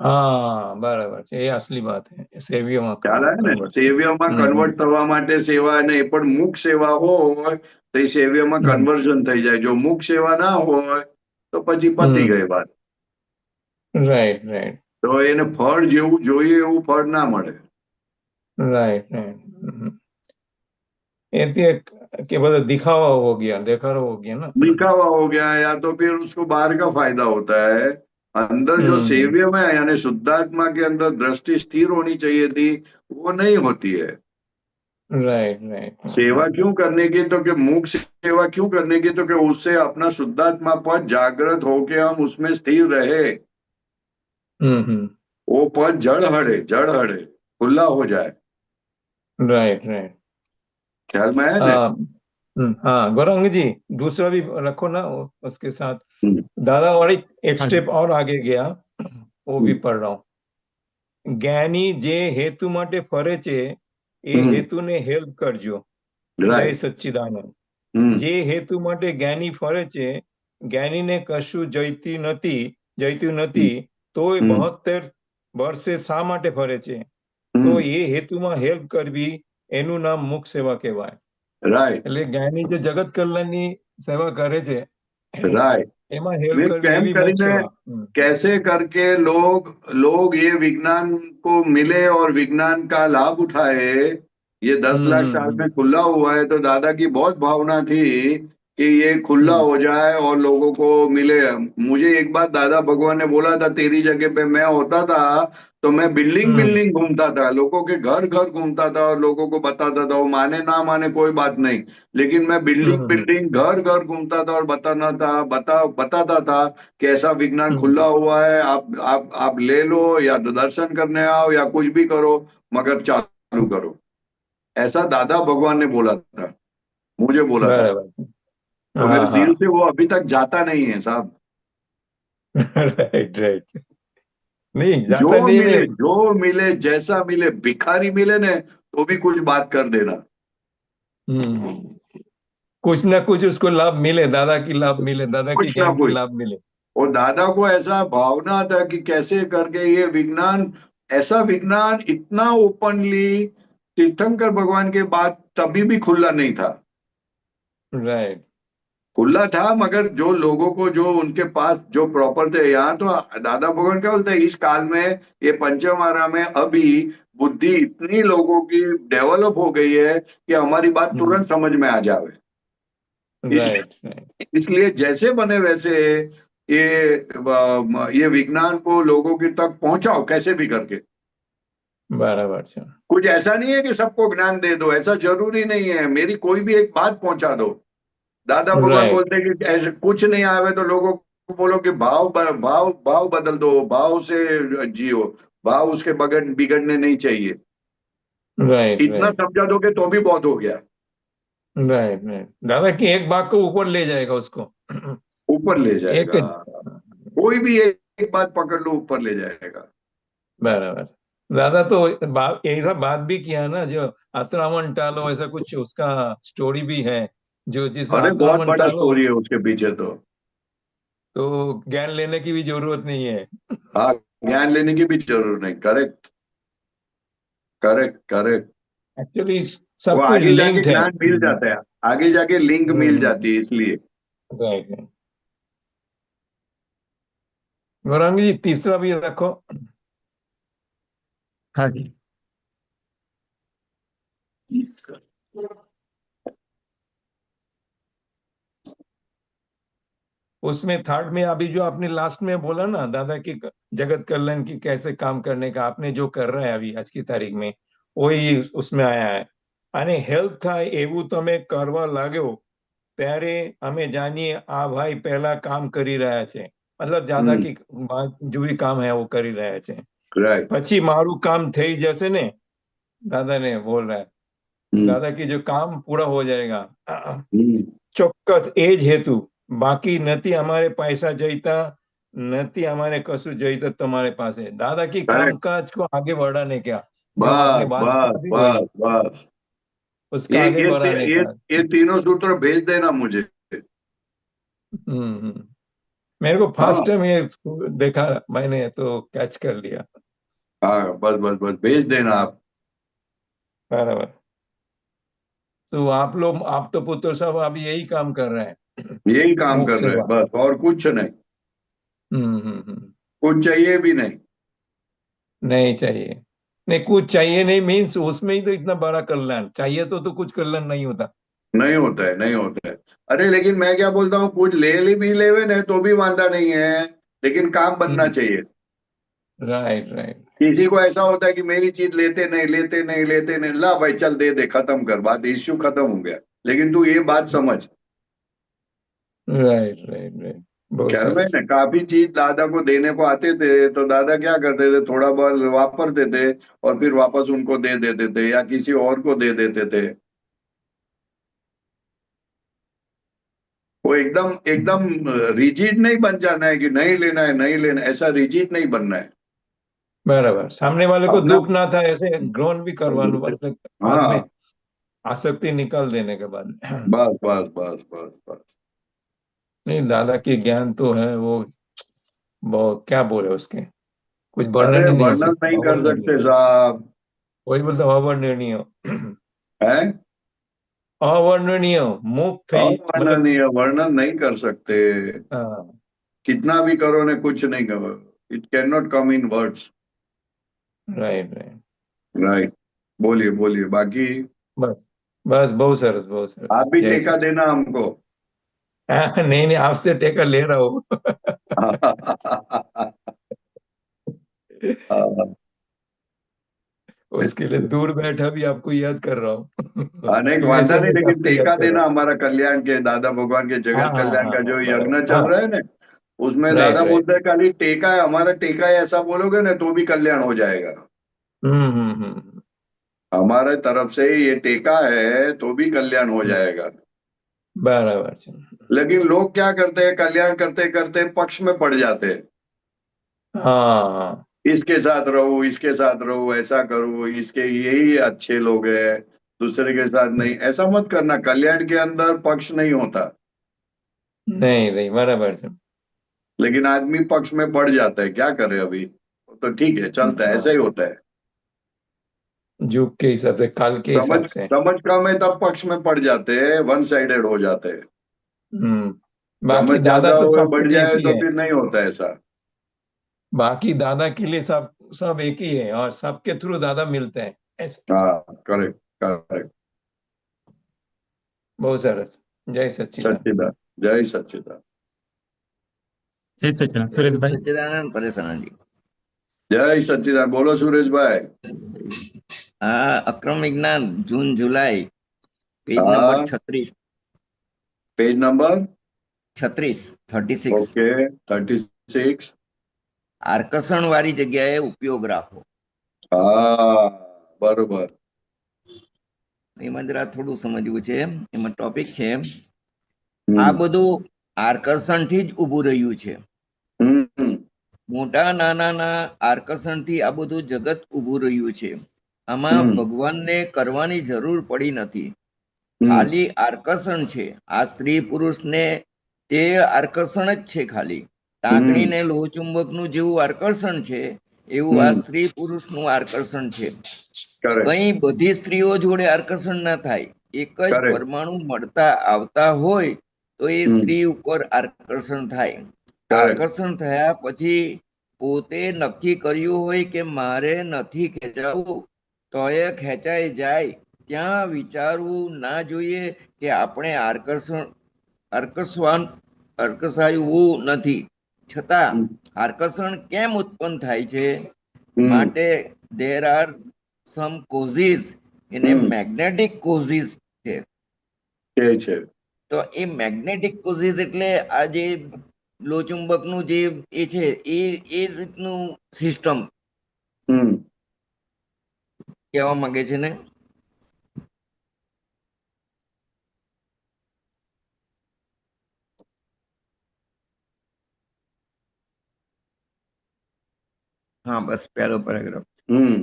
હા બરાબર છે, એ અસલી વાત છે. સેવ્યમાં ખ્યાલ આવે ને, convert. સેવ્યમાં કન્વર્ટ થવા માટે સેવા, અને એ પણ મુખ સેવા હોય તો એ સેવ્યમાં કન્વર્ઝન થઈ જાય. જો મુખ સેવા ના હોય તો પછી પતી ગઈ વાત. રાઈટ રાઈટ તો એને ફળ જેવું જોઈએ એવું ફળ ના મળે. Right right. ये कि बस दिखावा हो गया, देखावा हो गया ना. दिखावा हो गया या तो फिर उसको बाहर का फायदा होता है. अंदर जो सेव्य में यानी शुद्धात्मा के अंदर दृष्टि स्थिर होनी चाहिए थी, वो नहीं होती है. Right right. सेवा क्यों करने की, तो कि मुख सेवा क्यों करने की, तो कि उससे अपना शुद्धात्मा पद जागृत होके हम उसमें स्थिर रहे. वो पद जड़ हड़े खुला हो जाए. Right right. ख्याल में है ना. हाँ गौरंग जी, दूसरा भी रखो ना उसके साथ. दादा और एक हाँ स्टेप और आगे गया, वो भी पढ़ रहा हूँ. જ્ઞાની જે હેતુ માટે ફરે છે એ હેતુને હેલ્પ કરજો. જય સચ્ચિદાનંદ. જે હેતુ માટે જ્ઞાની ફરે છે, જ્ઞાનીને કશું જઈતું નથી, તોય 72 વર્ષે શા માટે ફરે છે? તો એ હેતુમાં હેલ્પ કરવી, એનું નામ મુખ સેવા કહેવાય. राइट. એટલે જ્ઞાની જે જગત કલ્યાણની સેવા કરે છે, राइट. એમાં હેલ્પ કરવી એવી મોક્ષ સેવા. कैसे करके लोग ये विज्ञान को मिले और विज्ञान का लाभ उठाए. ये 10 लाख साल में खुला हुआ है, तो दादा की बहुत भावना थी कि ये खुला हो जाए और लोगों को मिले. मुझे एक बार दादा भगवान ने बोला था, तेरी जगह पे मैं होता था तो मैं बिल्डिंग घूमता था, लोगों के घर घूमता था और लोगों को बताता था. वो माने ना माने कोई बात नहीं, लेकिन मैं बिल्डिंग घर घूमता था और बताता था कि ऐसा विज्ञान खुला हुआ है, आप ले लो या तो दर्शन करने आओ या कुछ भी करो, मगर चालू करो. ऐसा दादा भगवान ने बोला था, मुझे बोला था. तो मेरे दिल से वो अभी तक जाता नहीं है साहब. Right right. नहीं जाता नहीं. जो मिले जैसा मिले, भिखारी मिले ने तो भी कुछ बात कर देना. कुछ ना कुछ उसको लाभ मिले, दादा की लाभ मिले, दादा की ज्ञान की लाभ मिले. और दादा को ऐसा भावना था कि कैसे करके ये विज्ञान, ऐसा विज्ञान इतना ओपनली तीर्थंकर भगवान के बाद तभी भी खुला नहीं था. राइट. खुला था, मगर जो लोगों को, जो उनके पास जो प्रॉपर थे. यहाँ तो दादा भगवान क्या बोलते हैं, इस काल में ये पंचमारा में अभी बुद्धि इतनी लोगों की डेवलप हो गई है कि हमारी बात तुरंत समझ में आ जावे. इसलिए जैसे बने वैसे ये विज्ञान को लोगों की तक पहुंचाओ, कैसे भी करके. बराबर. कुछ ऐसा नहीं है कि सबको ज्ञान दे दो, ऐसा जरूरी नहीं है. मेरी कोई भी एक बात पहुंचा दो. दादा भगवान बोलते हैं कि ऐसे कुछ नहीं आवे तो लोगों को बोलो कि भाव बदल दो, भाव से जियो, भाव उसके बिगड़ने नहीं चाहिए. इतना समझा दोगे तो भी बहुत हो गया. Right right. दादा की एक बात को ऊपर ले जाएगा, उसको ऊपर ले जाएगा. कोई भी एक बात पकड़ लो, ऊपर ले जाएगा. बराबर. दादा तो ऐसा बात भी किया ना, जो आत्रामन टालो, ऐसा कुछ उसका स्टोरी भी है, जो जिस अरे बहुत आत्रामन बड़ा टालो स्टोरी है उसके पीछे तो ज्ञान लेने की भी जरूरत नहीं है. हाँ, ज्ञान लेने की भी जरूरत नहीं. Correct correct correct. एक्चुअली वो सब कुछ आगे जाके लिंक्ड है. ज्ञान मिल जाता है, आगे जाके लिंक मिल जाती है, इसलिए. राइट. गौरंग जी तीसरा भी रखो. हाँ जी. उसमें थर्ड में अभी जो आपने लास्ट में बोला ना दादा की जगत कल्याण की कैसे काम करने का आपने जो कर रहा है अभी आज की तारीख में वही उसमें आया है અને હેલ્પ થાય એવું તમે કરવા લાગ્યો ત્યારે અમે જાણીએ આ ભાઈ પહેલા કામ કરી રહ્યા છે મતલબ દાદા की जो भी काम है वो કરી રહ્યા છે राइट પછી મારું કામ થઈ જશે ને दादा ने बोल रहा है दादा की जो काम पूरा हो जाएगा ચોક્કસ એ જ હેતુ બાકી નથી અમારે પૈસા જોઈતા નથી અમારે કશું જોઈતું તમારે પાસે દાदा की कामकाज को आगे बढ़ाने क्या जो आपने बस बात बस की वही बस बस उसका आगे बढ़ाने का ये तीनों सूत्र भेज देना मुझे। मेरे को हाँ फर्स्ट टाइम ये देखा मैंने तो कैच कर लिया हाँ बस बस बस भेज देना आप। बराबर तो आप लोग आप तो पुत्र साहब अभी यही काम कर रहे हैं यही काम मुख कर रहे हैं सेवा बस, और कुछ नहीं, हम्म कुछ चाहिए भी नहीं। नहीं चाहिए नहीं कुछ चाहिए नहीं मीन्स उसमें ही तो इतना बड़ा कल्याण चाहिए तो कुछ कल्याण नहीं होता नहीं होता है, नहीं होता है। अरे लेकिन मैं क्या बोलता हूँ, कुछ ले भी लेवे ना तो भी वांदा नहीं है, लेकिन काम बनना चाहिए। राइट राइट किसी को ऐसा होता है कि मेरी चीज लेते नहीं लेते नहीं लेते नहीं, ला भाई चल दे दे, खत्म कर बात, इश्यू खत्म हो गया। लेकिन तू ये बात समझ, राइट राइट राइट बहुत क्या में सरस ना काफी चीज दादा को देने को आते थे तो दादा क्या करते थे, थोड़ा बहुत वापरते थे और फिर वापस उनको दे देते थे या किसी और को दे देते थे। वो एकदम एकदम रिजिड नहीं बन जाना है कि नहीं लेना है नहीं लेना है, ऐसा रिजिड नहीं बनना है। बराबर सामने वाले को अपना दुख ना था ऐसे ग्रहण भी करवाना मतलब बाद में हाँ आसक्ति निकाल देने के बाद बस बस बस बस बस। नहीं दादा की ज्ञान तो है वो बहुत क्या बोले उसके कुछ अरे वर्णन ही नहीं हो वर्णन सकता नहीं कर अवर्णनीय सकते साहब। वही बोलते अवर्णनीय है अवर्णनीय मुख थी मतलब अवर्णनीय, वर्णन नहीं कर सकते। हाँ कितना भी करो ने कुछ नहीं करो, it can not come in words. Right right right, बोलिए बोलिए बाकी। बस बस बहुत सरस आप भी जय टेका सच देना हमको। नहीं नहीं आपसे टेका ले रहा हूँ उसके लिए दूर बैठा भी आपको याद कर रहा हूँ अनेक वादा वैसे नहीं, मैं लेकिन सबको याद टेका कर रहा देना हूँ हमारा कल्याण के, दादा भगवान के हाँ जगत हाँ कल्याण हाँ का जो हाँ यज्ञ बराबर चल हाँ रहा है ना, उसमें राइट दादा राइट बोलते हैं खाली टेका है, हमारा टेका है ऐसा बोलोगे ना तो भी कल्याण हो जाएगा। हम्म हमारे तरफ से ये टेका है तो भी कल्याण हो जाएगा। बराबर છે लेकिन लोग क्या करते हैं, कल्याण करते करते पक्ष में पड़ जाते हैं, हाँ इसके साथ रहो इसके साथ रहो, ऐसा करो, इसके यही अच्छे लोग हैं, दूसरे के साथ नहीं। ऐसा मत करना, कल्याण के अंदर पक्ष नहीं होता। नहीं नहीं बराबर છે लेकिन आदमी पक्ष में पड़ जाता है, क्या करे अभी, तो ठीक है चलता है, ऐसा ही होता है। युग के हिसाब से काल के समझ हिसाब से समझ कम है तब पक्ष में पड़ जाते हैं, वन साइडेड हो जाते हैं। बाकी समझ दादा ज्यादा तो हो सबके बढ़ लिए एक जाए ही तो है फिर नहीं होता ऐसा। बाकी दादा के लिए सब सब एक ही है और सबके थ्रू दादा मिलते हैं ऐसे हाँ करेक्ट करेक्ट। बहुत सरस जय सच्चिदानंद सच्चिदानंद, जय सच्चिदानंद। જય સચિદાનંદ સુરેશભાઈ સચ્ચિદાનંદ પરેશાનજી जय सच्चिदानंद, बोलो सुरेश भाई। અક્રમ વિજ્ઞાન જૂન જુલાઈ પેજ हाँ નંબર 36 पेज नंबर 36 ओके 36। આકર્ષણ વાળી જગ્યાએ ઉપયોગ રાખો हाँ बरोबर। એમાં જરા થોડું સમજવું છે એમાં ટોપિક છે આ हम्म બધું આકર્ષણથી જ ઊભું રહ્યું છે हम्म મોટા નાના આકર્ષણથી આ બધું જગત ઊભું રહ્યું છે આમાં ભગવાનને કરવાની જરૂર પડી નથી ખાલી આકર્ષણ છે આ સ્ત્રી પુરુષને તે આકર્ષણ જ છે ખાલી ટાંકણી ને લોહચુંબકનું જેવું આકર્ષણ છે એવું આ સ્ત્રી પુરુષનું આકર્ષણ છે करेक्ट કઈ બધી સ્ત્રીઓ જોડે આકર્ષણ ના થાય એક જ કરેક્ટ પરમાણુ મળતા આવતા હોય તો એ સ્ત્રી ઉપર આકર્ષણ થાય કરેક્ટ આકર્ષણ થયા પછી પોતે નક્કી કર્યું હોય કે મારે નથી ખેંચાવું તો એ ખેંચાઈ જાય ત્યાં વિચારવું ના જોઈએ કે આપણે આકર્ષણ આકર્ષાયું નથી, છતાં હમ, આકર્ષણ કેમ ઉત્પન્ન થાય છે? હમ, માટે there are some causes, એને હમ. મેગ્નેટિક કોઝિસ છે. કે છે તો એ મેગ્નેટિક કોઝિસ એટલે આ જે લોહચુંબકનું જે એ છે એ રીતનું સિસ્ટમ હમ કહેવા માંગે છે ને. હા, બસ પહેલો પેરેગ્રાફ. હમ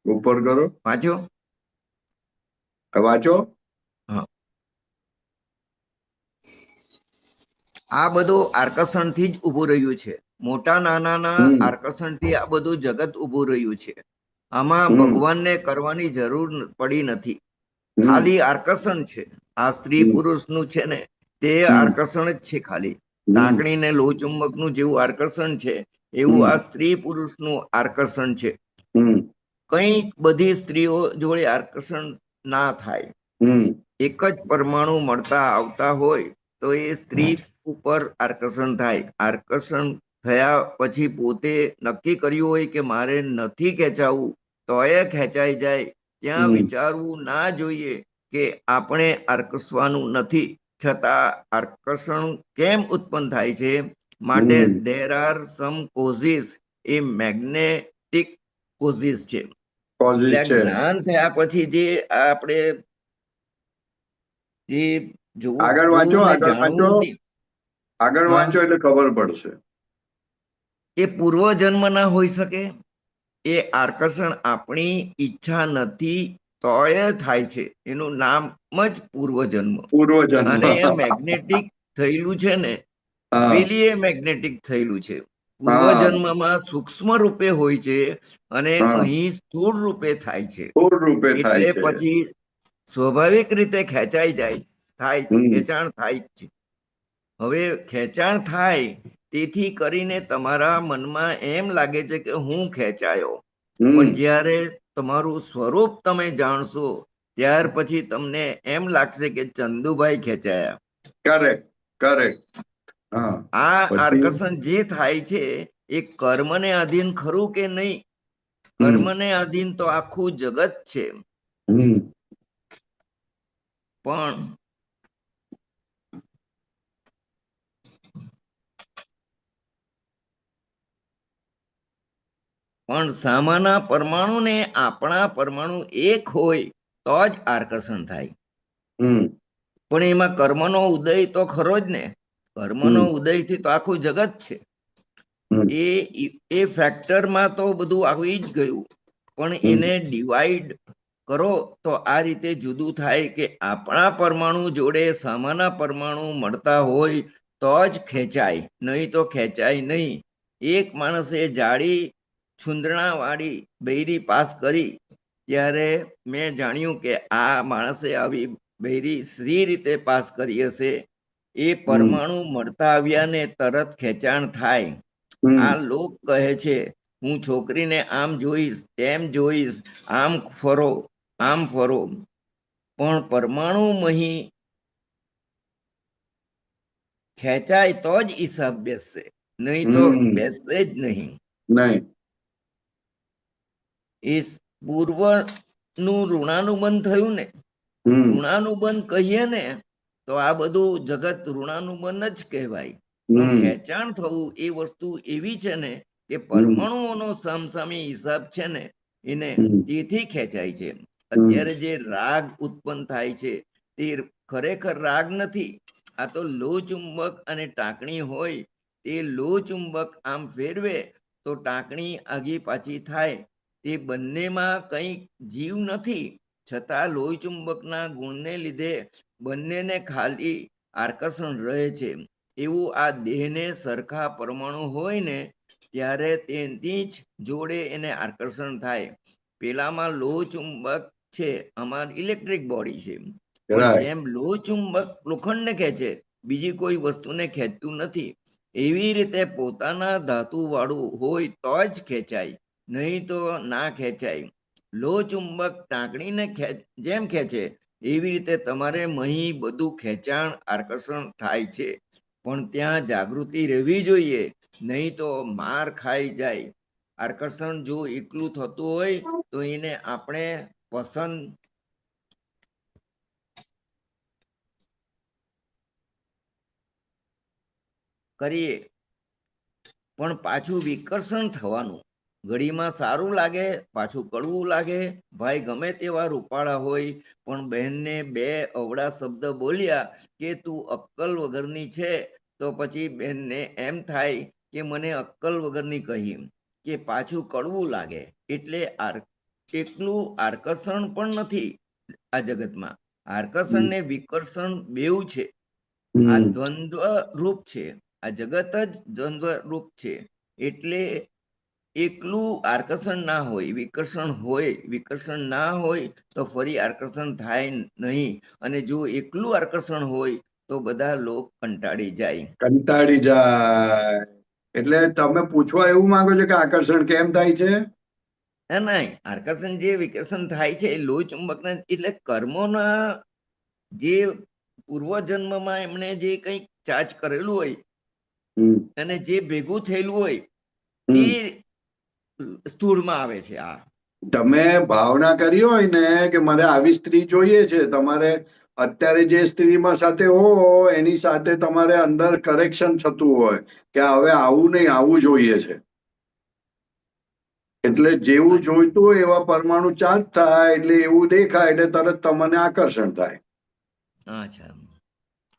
ઉપર કરો, વાંચો. વાંચો. હા, આ બધું આકર્ષણથી જ ઊભું રહ્યું છે. મોટા નાનાના હમ આકર્ષણથી આ બધું જગત ઊભું રહ્યું છે. આમાં હમ ભગવાનને કરવાની જરૂર પડી નથી, હમ ખાલી આકર્ષણ છે. આ સ્ત્રી હમ પુરુષનું છે ને તે હમ આકર્ષણ જ છે. ખાલી હમ ટાંકણી ને લોહચુંબકનું જેવું આકર્ષણ છે એવું હમ આ સ્ત્રી પુરુષનું આકર્ષણ છે. હમ કંઈક બધી સ્ત્રીઓ જોડે આકર્ષણ ના થાય. હમ એક જ પરમાણુ મળતા આવતા હોય તો એ સ્ત્રી ઉપર આકર્ષણ થાય. આકર્ષણ થયા પછી પોતે નક્કી કર્યું હોય કે મારે નથી ખેંચાવું તો એ ખેંચાઈ જાય. ત્યાં હમ વિચારવું ના જોઈએ કે આપણે આકર્ષવાનું નથી, છતાં આકર્ષણ કેમ ઉત્પન્ન થાય છે? માટે હમ there are some causes, A magnetic causes છે. એટલે કોઝિસ આ છે. જ્ઞાન થયા પછી જે આપણે જે આગળ વાંચો, જોવું ને આગળ વાંચો, જાણવું નહીં. આગળ હા, વાંચો એટલે ખબર પડશે. એ પૂર્વજન્મ ના હોઈ શકે. એ આકર્ષણ આપણી ઈચ્છા નથી તોય થાય છે. એનું નામ જ પૂર્વજન્મ. પૂર્વજન્મ. અને એ મેગ્નેટિક થયેલું છે ને, હા પેલી એ મેગ્નેટિક થયેલું છે. હા પૂર્વજન્મમાં સૂક્ષ્મ રૂપે હોય છે અને હા અહીં સ્થૂળ રૂપે થાય છે. પૂર્ણ રૂપે થાય એટલે છે. પછી સ્વાભાવિક રીતે ખેંચાઈ જાય, થાય, હમ ખેંચાણ થાય જ છે. હવે ખેંચાણ થાય તેથી કરીને તમારા મનમાં એમ લાગે છે કે હું ખેંચાયો, પણ હમ જ્યારે તમારું સ્વરૂપ તમે જાણશો ત્યાર પછી તમને એમ લાગશે કે ચંદુભાઈ ખેંચાયા. Correct, correct. હા આ પછી આકર્ષણ જે થાય છે એ કર્મને અધીન ખરું કે નહીં? હમ કર્મને અધીન તો આખું જગત છે. હમ પણ સામાના પરમાણુ ને આપણા પરમાણુ એક હોય તો જ આકર્ષણ થાય. હમ પણ એમાં કર્મનો ઉદય તો ખરો જ ને. કર્મનો હમ ઉદય થી તો આખું જગત છે. હમ એ ફેક્ટરમાં તો બધું આવી જ ગયું, પણ હમ એને ડિવાઈડ કરો તો આ રીતે જુદું થાય કે આપણા પરમાણુ જોડે સામાના પરમાણુ મળતા હોય તો જ ખેંચાય, નહીં તો ખેંચાય નહીં. એક માણસે જાડી છુંદણા વાળી બૈરી પાસ કરી ત્યારે મેં જાણ્યું કે આ માણસે આવી બૈરી સી રીતે પાસ કરી હશે. એ હમ પરમાણુ મળતા આવ્યા ને તરત ખેંચાણ થાય. હમ આ લોક કહે છે હું છોકરીને આમ જોઈશ, તેમ જોઈશ, આમ ફરો, આમ ફરો, પણ પરમાણુમહી ખેંચાય તો જ હિસાબ બેસશે, નહીં તો હમ બેસશે જ નહીં. નહીં. એ પૂર્વનું ઋણાનુબંધ થયું ને. હમ ઋણાનુબંધ કહીએ ને તો આ બધું જગત ઋણાનુબંધ જ કહેવાય. પણ હમ ખેંચાણ થવું એ વસ્તુ એવી છે ને કે હમ પરમાણુઓનો સામસામી હિસાબ છે ને એને હમ તેથી ખેંચાય છે. હમ અત્યારે જે રાગ ઉત્પન્ન થાય છે તે ખરેખર રાગ નથી. આ તો લોહ ચુંબક અને ટાંકણી હોય, તે લોહ ચુંબક આમ ફેરવે તો ટાંકણી આગી પાછી થાય. તે બંનેમાં કંઈ જીવ નથી, છતાં લોહી ચુંબકના ગુણને લીધે બંનેને ખાલી આકર્ષણ રહે છે. એવું આ દેહને સરખા પરમાણુ હોય ને ત્યારે તેની જ જોડે એને આકર્ષણ થાય. પેલામાં લોહ ચુંબક છે, અમારી ઇલેક્ટ્રિક બોડી છે, પણ રાઈટ. જેમ લોહ ચુંબક લોખંડને ખેંચે, બીજી કોઈ વસ્તુને ખેંચતું નથી, એવી રીતે પોતાના ધાતુ વાળું હોય તો જ ખેંચાય, નહીં તો ના ખેંચાય. લો ચુંબક ટાંકણીને જેમ ખેંચે એવી રીતે તમારે મહી બધું ખેંચાણ આકર્ષણ થાય છે, પણ ત્યાં જાગૃતિ રહેવી જોઈએ, નહીં તો માર ખાઈ જાય. આકર્ષણ જો એકલું થતું હોય તો એને આપણે પસંદ કરીએ પણ પાછું વિકર્ષણ થવાનું. ઘડીમાં સારું લાગે, પાછું કડવું લાગે. ભાઈ ગમે તેવા રૂપાળા હોય, પણ બહેનને બે અવળા શબ્દ બોલ્યા કે તું અક્કલ વગરની છે, તો પછી બહેનને એમ થાય કે મને અક્કલ વગરની કહી, કે પાછું કડવું લાગે. એટલે એકલું આકર્ષણ પણ નથી આ જગતમાં. આકર્ષણ ને વિકર્ષણ બેઉ છે. આ દ્વંદ્વ રૂપ છે. આ જગત જ દ્વંદ્વ રૂપ છે. એટલે એકલું આકર્ષણ ના હોય, વિકર્ષણ હોય. વિકર્ષણ ના હોય તો ફરી આકર્ષણ થાય નહીં. અને જો એકલું આકર્ષણ હોય તો બધા લોક કંટાળી જાય. એટલે તમે પૂછવા એવું માંગો છો કે આકર્ષણ કેમ થાય છે? ના, આકર્ષણ જે વિકર્ષણ થાય છે એ લોહ ચુંબકના, એટલે કર્મોના જે પૂર્વજન્મમાં એમણે જે કંઈક ચાર્જ કરેલું હોય અને જે ભેગું થયેલું હોય તે સ્થૂળમાં આવે છે. આ તમે ભાવના કરી હોય ને કે મારે આવી સ્ત્રી જોઈએ છે, તમારે અત્યારે જે સ્ત્રીમાં સાથે હો એની સાથે તમારે અંદર કરેક્શન થતું હોય કે હવે આવું નહીં, આવું જોઈએ છે. એટલે જેવું જોઈતું હોય એવા પરમાણુ ચાર્જ થાય, એટલે એવું દેખાય, એટલે તરત તમને આકર્ષણ થાય.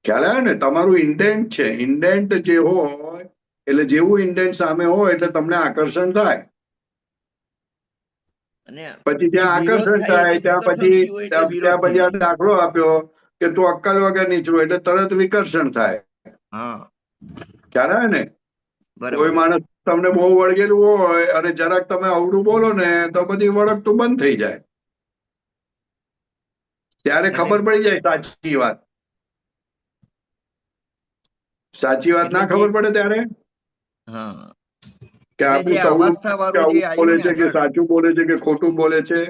ખ્યાલ આવે ને? તમારું ઇન્ડેન્ટ છે. ઇન્ડેન્ટ જે હોય એટલે જેવું ઇન્ડેન્ટ સામે હોય એટલે તમને આકર્ષણ થાય. પછી ત્યાં આકર્ષણ થાય, ત્યાં પછી આ દાખલો આપ્યો કે તું અક્કલ વગરની છું, એટલે તરત વિકર્ષણ થાય. ખ્યાલ આવે ને? કોઈ માણસ તમને બહુ વળગેલું હોય અને જરાક તમે અવળું બોલો ને તો બધી વળગતું બંધ થઈ જાય. ત્યારે ખબર પડી જાય સાચી વાત. સાચી વાત ના ખબર પડે ત્યારે કે આપણું સવળું બોલે છે કે સાચું બોલે છે કે ખોટું બોલે છે.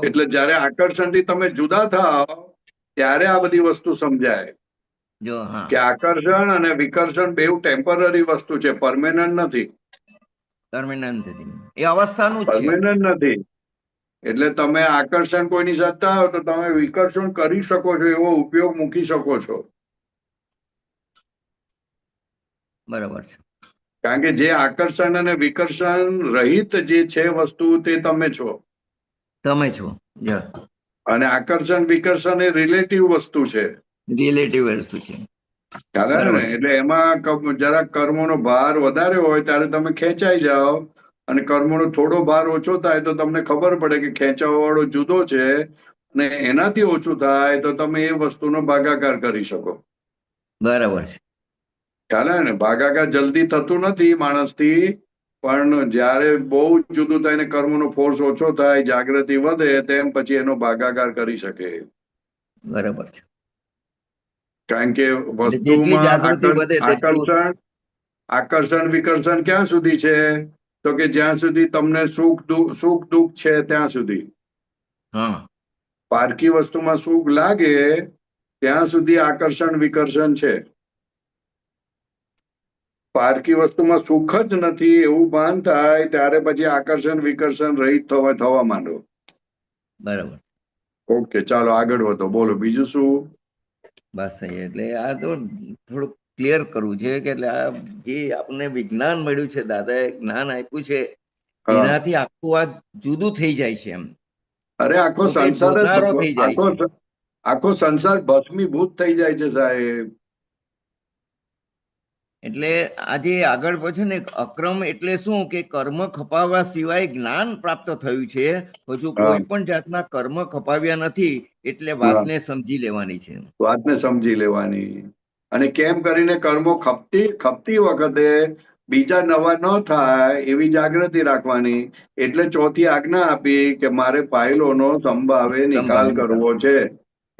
એટલે જયારે આકર્ષણથી તમે જુદા થાવ ત્યારે આ બધી વસ્તુ સમજાય કે આકર્ષણ અને વિકર્ષણ બેઉ ટેમ્પરરી વસ્તુ છે, પરમેનન્ટ નથી. એ અવસ્થાનું છે. પરમેનન્ટ નથી. એટલે તમે આકર્ષણ કોઈની સાથે આવો તો તમે વિકર્ષણ કરી શકો છો, એવો ઉપયોગ મૂકી શકો છો. બરાબર છે. કારણ કે જે આકર્ષણ અને વિકર્ષણ રહિત જે છે વસ્તુ તે તમે છો. અને આકર્ષણ વિકર્ષણ એ રિલેટિવ વસ્તુ છે. એટલે એમાં જરાક કર્મોનો ભાર વધારે હોય ત્યારે તમે ખેંચાઈ જાઓ, અને કર્મોનો થોડો ભાર ઓછો થાય તો તમને ખબર પડે કે ખેંચાવા વાળો જુદો છે, અને એનાથી ઓછું થાય તો તમે એ વસ્તુનો ભાગાકાર કરી શકો. બરાબર છે. ખ્યાલ ને? ભાગાકાર જલ્દી થતું નથી માણસથી, પણ જયારે બહુ જુદું થાય ને કર્મનો ફોર્સ ઓછો થાય, જાગૃતિ વધે, તેમ પછી એનો ભાગાકાર કરી શકે. બરાબર છે. કારણ કે વસ્તુમાં આકર્ષણ વિકર્ષણ ક્યાં સુધી છે? તો કે જ્યાં સુધી તમને સુખ દુઃખ છે ત્યાં સુધી. પારકી વસ્તુમાં સુખ લાગે ત્યાં સુધી આકર્ષણ વિકર્ષણ છે. પારકી વસ્તુમાં સુખ જ નથી એવું ભાન થાય ત્યારે પછી આકર્ષણ વિકર્ષણ રહિત થવા માંડો. બરાબર. ઓકે, ચાલો આગળ વધો. બોલો બીજું શું? બસ એટલે આ તો થોડુંક ક્લિયર કરવું છે કે એટલે આ જે આપણને વિજ્ઞાન મળ્યું છે, દાદાએ જ્ઞાન આપ્યું છે, એનાથી આખું આ જુદું થઈ જાય છે. એમ અરે આખો સંસાર ભસ્મીભૂત થઈ જાય છે સાહેબ. એટલે આજે આગળ પછી ને અક્રમ એટલે શું કે કર્મ ખપાવવા સિવાય જ્ઞાન પ્રાપ્ત થયું છે, હજુ કોઈ પણ જાતના કર્મ ખપાવ્યા નથી. એટલે વાતને સમજી લેવાની છે. વાતને સમજી લેવાની. અને કેમ કરીને કર્મો ખપતી વખતે બીજા નવા ન થાય એવી જાગૃતિ રાખવાની. એટલે ચોથી આજ્ઞા આપી કે મારે ફાઇલોનો સંભાવે નિકાલ કરવો છે.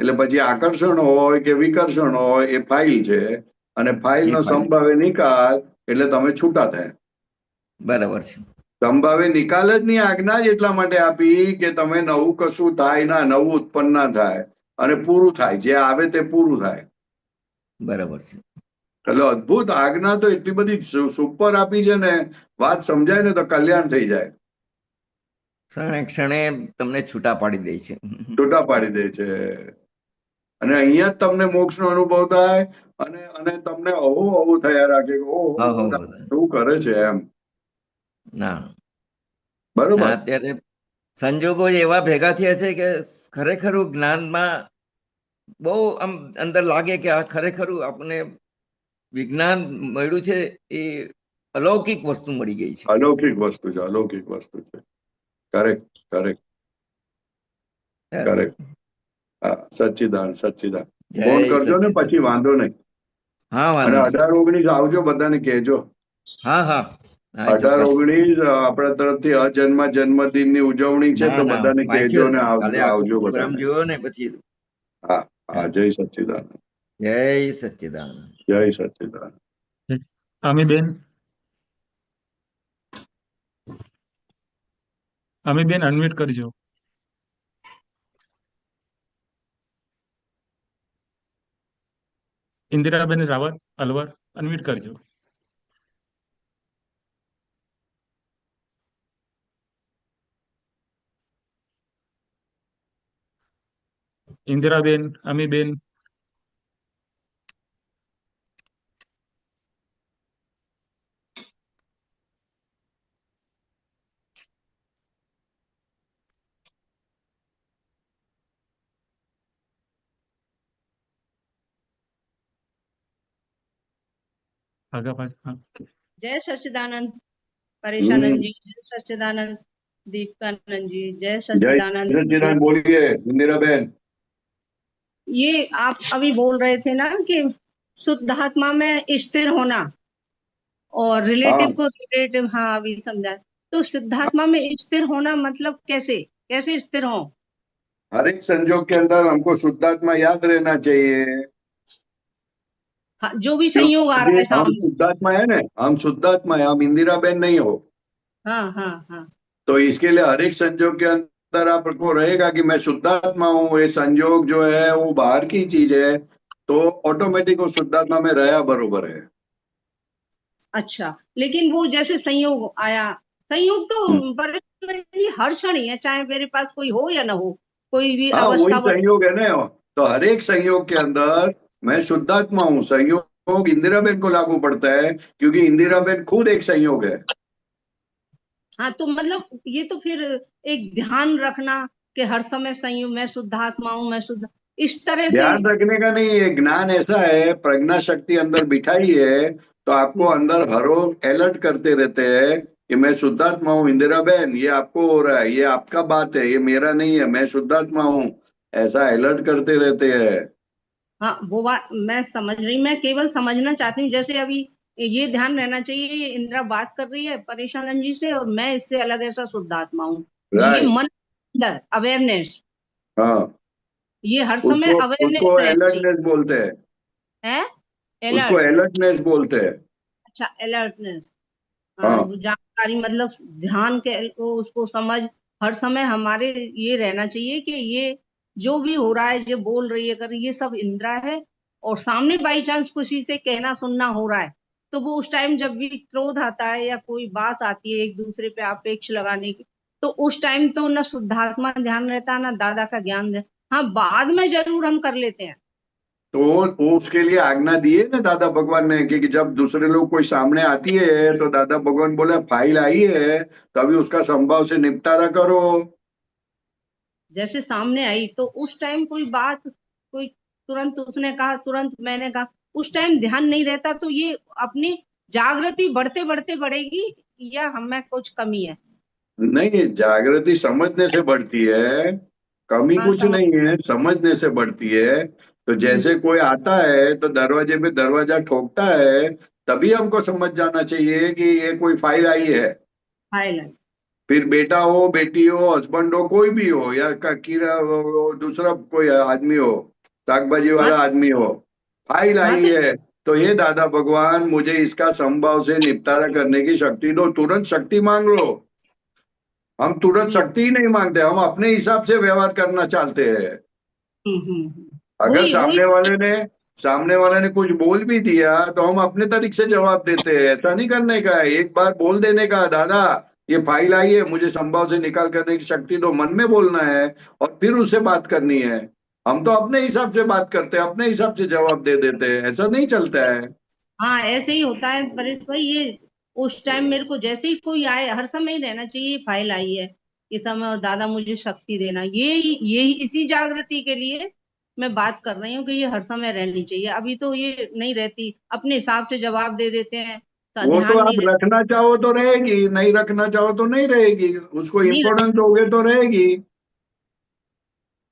એટલે પછી આકર્ષણ હોય કે વિકર્ષણ હોય એ ફાઇલ છે, અને ફાઇલનો એ ફાઇલ. સંભાવ્ય નિકાલ એટલે તમે છૂટા થયા. બરાબર છે. સંભાવ્ય નિકાલ જ ની આજ્ઞા જ એટલા માટે આપી કે તમે નવું કશું થાય ના, નવું ઉત્પન્ન ના થાય અને પૂરું થાય, જે આવે તે પૂરું થાય. બરાબર છે. એટલે અદ્ભુત આજ્ઞા તો એટલી બધી સુપર આપી છે ને, વાત સમજાય ને તો કલ્યાણ થઈ જાય. ક્ષણે ક્ષણે તમને છૂટા પાડી દે છે. છૂટા પાડી દે છે, અને અહીંયા જ તમને મોક્ષનો અનુભવ થાય, અને અને તમને અવું થયા રાખે કે હા, ઓહો હા, શું કરે છે એમ. ના બરોબર. અત્યારે સંજોગો એવા ભેગા થયા છે કે ખરેખર જ્ઞાનમાં બહુ આમ અંદર લાગે કે આ ખરેખર આપણને વિજ્ઞાન મળ્યું છે, એ અલૌકિક વસ્તુ મળી ગઈ છે. અલૌકિક વસ્તુ છે, અલૌકિક વસ્તુ છે. Correct, correct, correct. હા, સચ્ચિદાન, સચ્ચિદાન. જય ફોન કરજો ને સચ્ચિદાનંદ. પછી, વાંધો નહીં. હા, અને વાંધો નહીં. 18-19 આવજો, બધાને કહેજો. હા, હા, હા, 18-19 આપણા તરફથી જન્મદિનની ઉજવણી છે, તો બધાને કહેજો ને કાલે આખો આવજો પ્રોગ્રામ બધાને. જોયો ને પછી. હા, હા, જય સચ્ચિદાનંદ. જય સચ્ચિદાનંદ. જય સચ્ચિદાનંદ. અમીબેન, અમીબેન અનમ્યુટ કરજો. ઇન્દિરાબેન રાવત અલવર અનમ્યુટ કરજો. ઇન્દિરાબેન, અમીબેન, આગા પાછા. जय सच्चिदानंद परेशानंद जी, जय सच्चिदानंद दीपकानंद जी, जय જય सच्चिदानंद। સચ્ચિદાનંદ બોલીએ ઇન્દિરાબેન. ये आप अभी बोल रहे थे ना कि शुद्धात्मा में स्थिर होना और रिलेटिव हाँ। को रिलेटिव, हाँ अभी समझा। तो शुद्धात्मा में स्थिर होना मतलब कैसे कैसे स्थिर हो? हर एक संजोग के अंदर हमको शुद्धात्मा याद रहना चाहिए. हाँ, जो भी संयोग आ रहा है हम सामने। शुद्धात्मा है ना, हम शुद्धात्मा है, हम इंदिराबेन नहीं हो. हाँ हाँ हाँ, तो इसके लिए हर एक संजोग के अंदर आपको रहेगा कि मैं शुद्धात्मा हूँ. ये संजोग जो है वो बाहर की चीज है, तो ऑटोमेटिक वो शुद्धात्मा में रहा बरोबर है. अच्छा, लेकिन वो जैसे संयोग आया, संयोग तो हर क्षण ही है, चाहे मेरे पास कोई हो या ना हो, कोई भी हाँ, वही अवस्था। संयोग है ना. तो हर एक संयोग के अंदर मैं शुद्धात्मा हूँ. संयोग इंदिराबेन को लागू पड़ता है, क्योंकि इंदिराबेन खुद एक संयोग है. हाँ, तो मतलब ये तो फिर एक ध्यान रखना कि हर समय संयोग, मैं शुद्धात्मा हूँ, मैं शुद्ध, इस तरह से। ध्यान रखने का नहीं, ये ज्ञान ऐसा है, प्रज्ञा शक्ति अंदर बिठाई है, तो आपको अंदर हर रोज अलर्ट करते रहते हैं कि मैं शुद्धात्मा हूँ. इंदिराबेन, ये आपको हो रहा है, ये आपका बात है, ये मेरा नहीं है, मैं शुद्धात्मा हूँ. ऐसा अलर्ट करते रहते हैं. हाँ, वो बात मैं समझ रही, मैं केवल समझना चाहती हूँ। जैसे अभी ये ध्यान रहना चाहिए, ये इंदिरा बात कर रही है परेशानंद जी से और मैं इससे अलग ऐसा शुद्धात्मा हूँ। ये राइट. मन अंदर अवेयरनेस, हाँ, ये हर समय उसको अवेयरनेस रहना अलर्टनेस बोलते हैं. है, उसको अलर्ट। अलर्टनेस बोलते हैं. अच्छा, अलर्टनेस, हाँ. जानकारी, मतलब ध्यान के को उसको समझ हर समय हमारे ये रहना चाहिए कि ये जो भी हो रहा है, जो बोल रही है, अगर ये सब इंदिरा है और सामने बाई चांस किसी से कहना सुनना हो रहा है, तो वो उस टाइम जब भी क्रोध आता है या कोई बात आती है एक दूसरे पे अपेक्ष लगाने की, तो उस टाइम तो ना शुद्धात्मा ध्यान रहता ना दादा का ज्ञान। हाँ, बाद में जरूर हम कर लेते हैं। तो वो उसके लिए आज्ञा दी है ना दादा भगवान ने, कि जब दूसरे लोग कोई सामने आती है तो दादा भगवान बोले फाइल आई है, तो अभी उसका संभाव से निपटारा करो. जैसे सामने आई तो उस टाइम कोई बात, कोई तुरंत उसने कहा, तुरंत मैंने कहा, उस टाइम ध्यान नहीं रहता, तो ये अपनी जागृति बढ़ते बढ़ते बढ़ेगी या हमें कुछ कमी है? नहीं, जागृति समझने से बढ़ती है, कमी हाँ, कुछ नहीं है, समझने से बढ़ती है. तो जैसे कोई आता है तो दरवाजे पे दरवाजा ठोकता है, तभी हमको समझ जाना चाहिए कि ये कोई फाइल आई है. हाईलाइट। फिर बेटा हो, बेटी हो, हस्बैंड हो, कोई भी हो, या कीड़ा दूसरा कोई आदमी हो, शाकभाजी हाँ वाला आदमी हो, फाइल हाँ आई तो है तो ये दादा भगवान मुझे इसका संभव से निपटारा करने की शक्ति दो, तुरंत शक्ति मांग लो। हम तुरंत शक्ति ही नहीं मांगते, हम अपने हिसाब से व्यवहार करना चाहते हैं। अगर वही वही सामने वाले ने कुछ बोल भी दिया तो हम अपने तरीके से जवाब देते हैं। ऐसा नहीं करने का है, एक बार बोल देने का, दादा ये फाइल आई है, मुझे संभव से निकाल करने की शक्ति दो, मन में बोलना है और फिर उससे बात करनी है। हम तो अपने हिसाब से बात करते हैं, अपने हिसाब से जवाब दे देते हैं, ऐसा नहीं चलता है। हाँ ऐसे ही होता है परेश भाई। ये उस टाइम मेरे को जैसे ही कोई आए, हर समय ही रहना चाहिए फाइल आई है इस समय और दादा मुझे शक्ति देना, ये इसी जागृति के लिए मैं बात कर रही हूँ कि ये हर समय रहनी चाहिए। अभी तो ये नहीं रहती, अपने हिसाब से जवाब दे देते हैं तो वो तो ध्यान आप नहीं रहता। रखना चाहो तो रहेगी, नहीं रखना चाहो तो नहीं रहेगी, उसको नहीं रख, इम्पोर्टेंस दोगे तो रहेगी।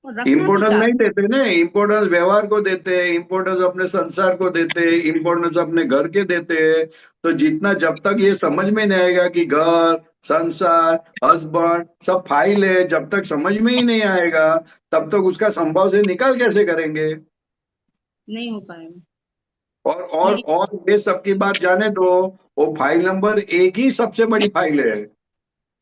रखना तो इम्पोर्टेंस नहीं चाहते। देते ना, इम्पोर्टेंस व्यवहार को देते हैं, इम्पोर्टेंस अपने संसार को देते हैं, इम्पोर्टेंस अपने घर के देते हैं। तो जितना जब तक ये समझ में नहीं आएगा कि घर, संसार, हस्बैंड सब फाइल है, जब तक समझ में ही नहीं आएगा तब तक उसका संभव से निकाल कैसे करेंगे। नहीं हो पाएगा। नहीं। और ये सबकी बात जाने दो, वो फाइल नंबर एक ही सबसे बड़ी फाइल है।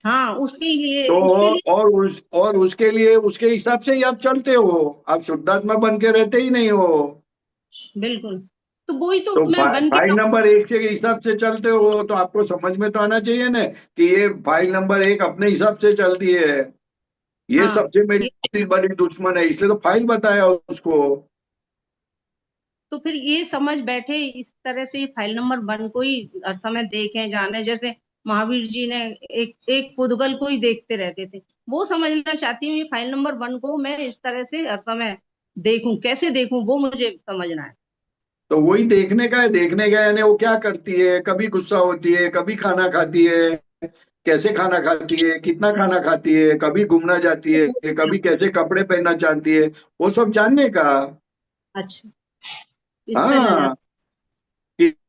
हाँ उसके लिए तो उसके लिए और उसके लिए उसके हिसाब से ही आप चलते हो, आप शुद्धात्मा बन के रहते ही नहीं हो। बिल्कुल। तो वही तो तो मैं बन के फाइल नंबर एक के हिसाब से चलते हो तो आपको समझ में तो आना चाहिए ना कि ये फाइल नंबर एक अपने हिसाब से चलती है, ये हाँ सबसे ये, मेरी बड़ी दुश्मन है, इसलिए तो फाइल बताया उसको। तो फिर ये समझ बैठे इस तरह से फाइल नंबर वन को ही हर समय देखें जाने, जैसे महावीर जी ने एक एक पुद्गल को ही देखते रहते थे। वो समझना चाहती हूँ ये फाइल नंबर वन को मैं इस तरह से हर समय देखूं, कैसे देखूं वो मुझे समझना है। तो वही देखने का है, देखने का है, यानी वो क्या करती है, कभी गुस्सा होती है, कभी खाना खाती है, कैसे खाना खाती है, कितना खाना खाती है, कभी घूमना जाती है, कभी कैसे कपड़े पहनना चाहती है, वो सब जानने का। अच्छा, इस तरह हाँ, जान।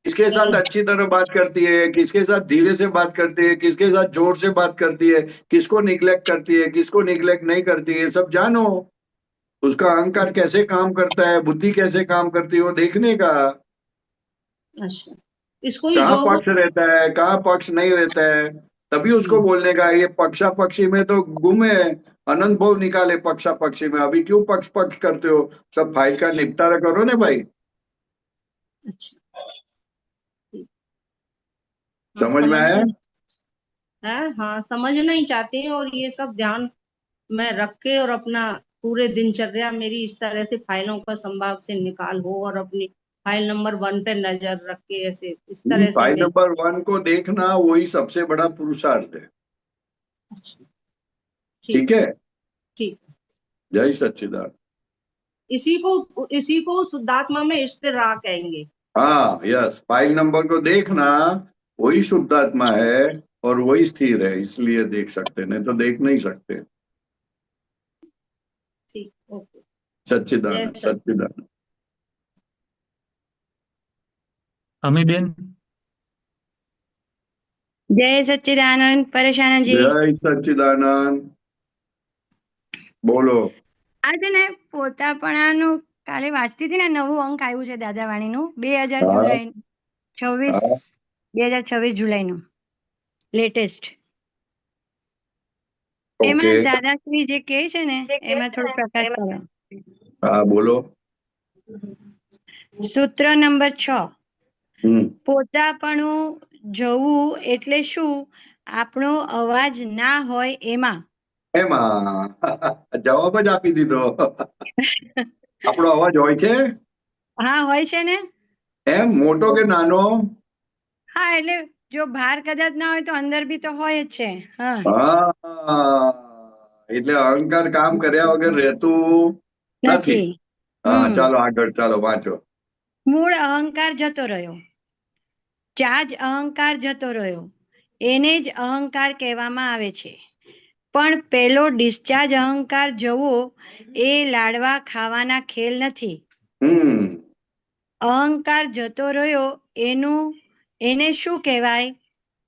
किसके साथ नहीं। अच्छी तरह बात करती है, किसके साथ धीरे से बात करती है, किसके साथ जोर से बात करती है, किसको निग्लेक्ट करती है, किसको निग्लेक्ट नहीं करती है, सब जानो। उसका अहंकार कैसे काम करता है, बुद्धि कैसे काम करती है, वो देखने का। अच्छा, इसको ही कहाँ जो वो। पक्ष रहता है, कहाँ पक्ष नहीं रहता है, तभी उसको हम्म, बोलने का। ये पक्षा पक्षी में तो गुम है, अनंत भाव निकाले पक्षा पक्षी में, अभी क्यों पक्ष पक्ष करते हो। सब फाइल का निपटारा करो ना भाई। अच्छा, ठीक। हाँ समझ में आया। है, हाँ समझना ही चाहते हैं और ये सब ध्यान में रख के और अपना पूरे दिनचर्या मेरी इस तरह से फाइलों का संभाग से निकाल हो और अपनी फाइल नंबर वन पे नजर रख के ऐसे इस तरह से फाइल मैं। नंबर वन को देखना वही सबसे बड़ा पुरुषार्थ है। अच्छा, ठीक ठीक। है। ठीक। जय सच्चिदानंद। इसी को शुद्धात्मा में इस्तिरा कहेंगे। हाँ यस, फाइल नंबर को देखना वही शुद्धात्मा है और वही स्थिर है, इसलिए देख सकते, नहीं तो देख नहीं सकते। ठीक, ओके। जय सच्चिदानंद सच। सच्चिदानंद। अमी बेन, जय सच्चिदानंद परेशान जी। जय सच्चिदानंद। બોલો। આ છે ને પોતાપણાનું કાલે વાંચતી હતી ને, નવું અંક આવ્યું છે દાદાવાણીનું હા 2026 હા 2026 જુલાઈનું લેટેસ્ટ. ઓકે એમાં દાદાશ્રી જે કહે છે ને એમાં થોડો પ્રકાશ પાડો. હા બોલો। સૂત્ર નંબર 6, હમ પોતાપણું જવું એટલે શું? આપણો અવાજ ના હોય એમાં. એમાં જવાબ જ આપી દીધો। આપણો અવાજ હોય છે હા હોય છે ને. એમ, મોટો કે નાનો? હા એટલે જો બહાર કદાચ ના હોય તો અંદર બી તો હોય જ છે. હા હા, એટલે અહંકાર કામ કર્યા વગર રહેતું નથી। નથી. હા હમ ચાલો આગળ, ચાલો વાંચો। મૂળ અહંકાર જતો રહ્યો, ચાજ અહંકાર જતો રહ્યો, એને જ અહંકાર કહેવામાં આવે છે. પણ પેલો ડિસ્ચાર્જ અહંકાર જવો એ લાડવા ખાવાના ખેલ નથી. હમ અહંકાર જતો રહ્યો એને શું કહેવાય?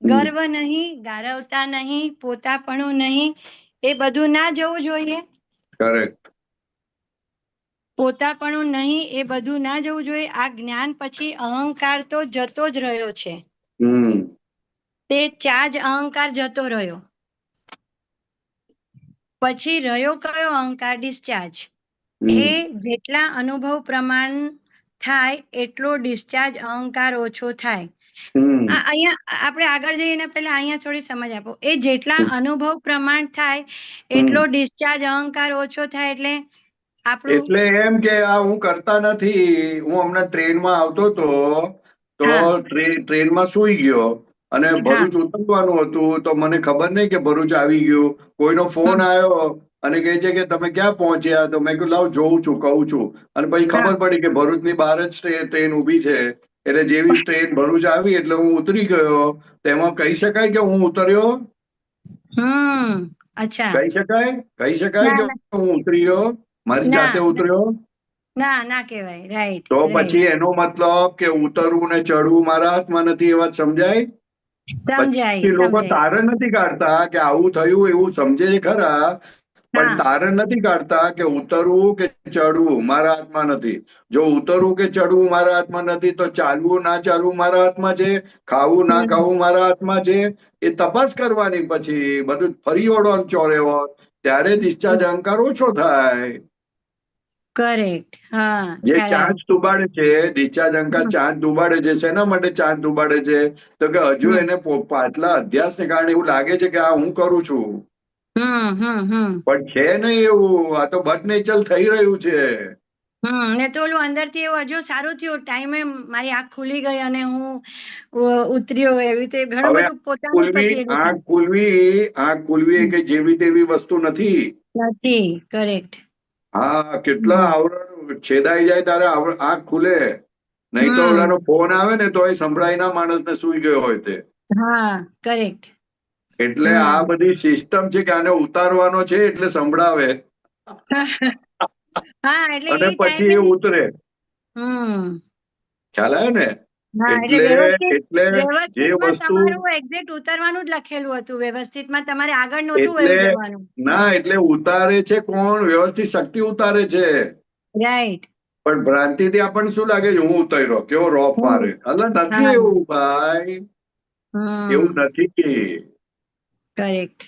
ગર્વ નહીં, ગારવતા નહીં, પોતાપણું નહીં, એ બધું ના જવું જોઈએ. કરેક્ટ. પોતાપણું નહીં એ બધું ના જવું જોઈએ. આ જ્ઞાન પછી અહંકાર તો જતો જ રહ્યો છે. તે ચાજ અહંકાર જતો રહ્યો. પછી રહ્યો કયો અહંકાર? ડિસ્ચાર્જ. એ જેટલા અનુભવ પ્રમાણ થાય એટલો ડિસ્ચાર્જ અહંકાર ઓછો થાય. અહીંયા આપણે આગળ જઈને પહેલા અહીંયા થોડી સમજ આપો. એ જેટલા અનુભવ પ્રમાણ થાય એટલો ડિસ્ચાર્જ અહંકાર ઓછો થાય એટલે આપણું એટલે એમ કે આ હું કરતા નથી. હું હમણાં ટ્રેનમાં આવતો હતો તો ટ્રેનમાં સૂઈ ગયો અને ભરૂચ ઉતરવાનું હતું તો મને ખબર નહીં કે ભરૂચ આવી ગયું. કોઈનો ફોન આવ્યો અને કહે છે કે તમે ક્યાં પહોંચ્યા? તો મેં કહ્યું લાવ જોઉં છું, કહું છું. અને પછી ખબર પડી કે ભરૂચની બહાર જ ટ્રેન ઊભી છે. એટલે જેવી ટ્રેન ભરૂચ આવી એટલે હું ઉતરી ગયો. તેમાં કહી શકાય કે હું ઉતર્યો? કહી શકાય કે હું ઉતરી ગયો? મારી જાતે ઉતર્યો? ના કહેવાય. રાઈટ. તો પછી એનો મતલબ કે ઉતરવું ને ચડવું મારા હાથમાં નથી. એ વાત સમજાય? પછી લોકો તારણ નથી કાઢતા કે આવું થયું એવું સમજે છે ખરા, પણ તારણ નથી કાઢતા કે ઉતરવું કે ચડવું મારા હાથમાં નથી. જો ઉતરવું કે ચડવું મારા હાથમાં નથી તો ચાલવું ના ચાલવું મારા હાથમાં છે, ખાવું ના ખાવું મારા હાથમાં છે. એ તપાસ કરવાની. પછી બધું ફરી ઓળો ચોરે ત્યારે ડિસ્ચાર્જ અહંકાર ઓછો થાય. કરેક્ટ. જે ચાંચ ડુબાડે છે, ડિસ્ચાર્જ અહંકાર ચાંચ ડુબાડે છે. શેના માટે ચાંચ ડુબાડે છે? તો કે હજુ એને પાછલા અધ્યાસને કારણે એવું લાગે છે કે આ હું કરું છું, પણ છે નહીં એવું. આ તો બટ નેચર થઈ રહ્યું છે. ને તો ઓલું અંદરથી એવું હજુ સારું થયું, ટાઈમે મારી આંખ ખુલી ગઈ અને હું ઉતર્યો. એવી રીતે ઘણું બધું પોતાનું પછી આંખ ખુલવી એ કઈ જેવી તેવી વસ્તુ નથી. કરેક્ટ. કેટલા આવરણ છેદાઈ જાય ત્યારે આંખ ખુલે. નહીં તો ઓલાનો ફોન આવે ને તો એ સંભળાય ના માણસને સૂઈ ગયો હોય તે. કરેક્ટ. એટલે આ બધી સિસ્ટમ છે કે આને ઉતારવાનો છે એટલે સંભળાવે અને પછી એ ઉતરે. ખ્યાલ આવે ને? એટલે જે વસ્તુ એક્ઝેક્ટ ઉતરવાનું જ લખેલું હતું. વ્યવસ્થિતમાં તમારે આગળ નહોતું જવાનું. ના, એટલે ઉતારે છે કોણ? વ્યવસ્થિત શક્તિ ઉતારે છે. રાઈટ. પણ ભ્રાંતિ થી આપણને શું લાગે છે હું ઉતર્યો, કેવો રોફ મારે. નથી એવું ભાઈ, એવું નથી. કરેક્ટ.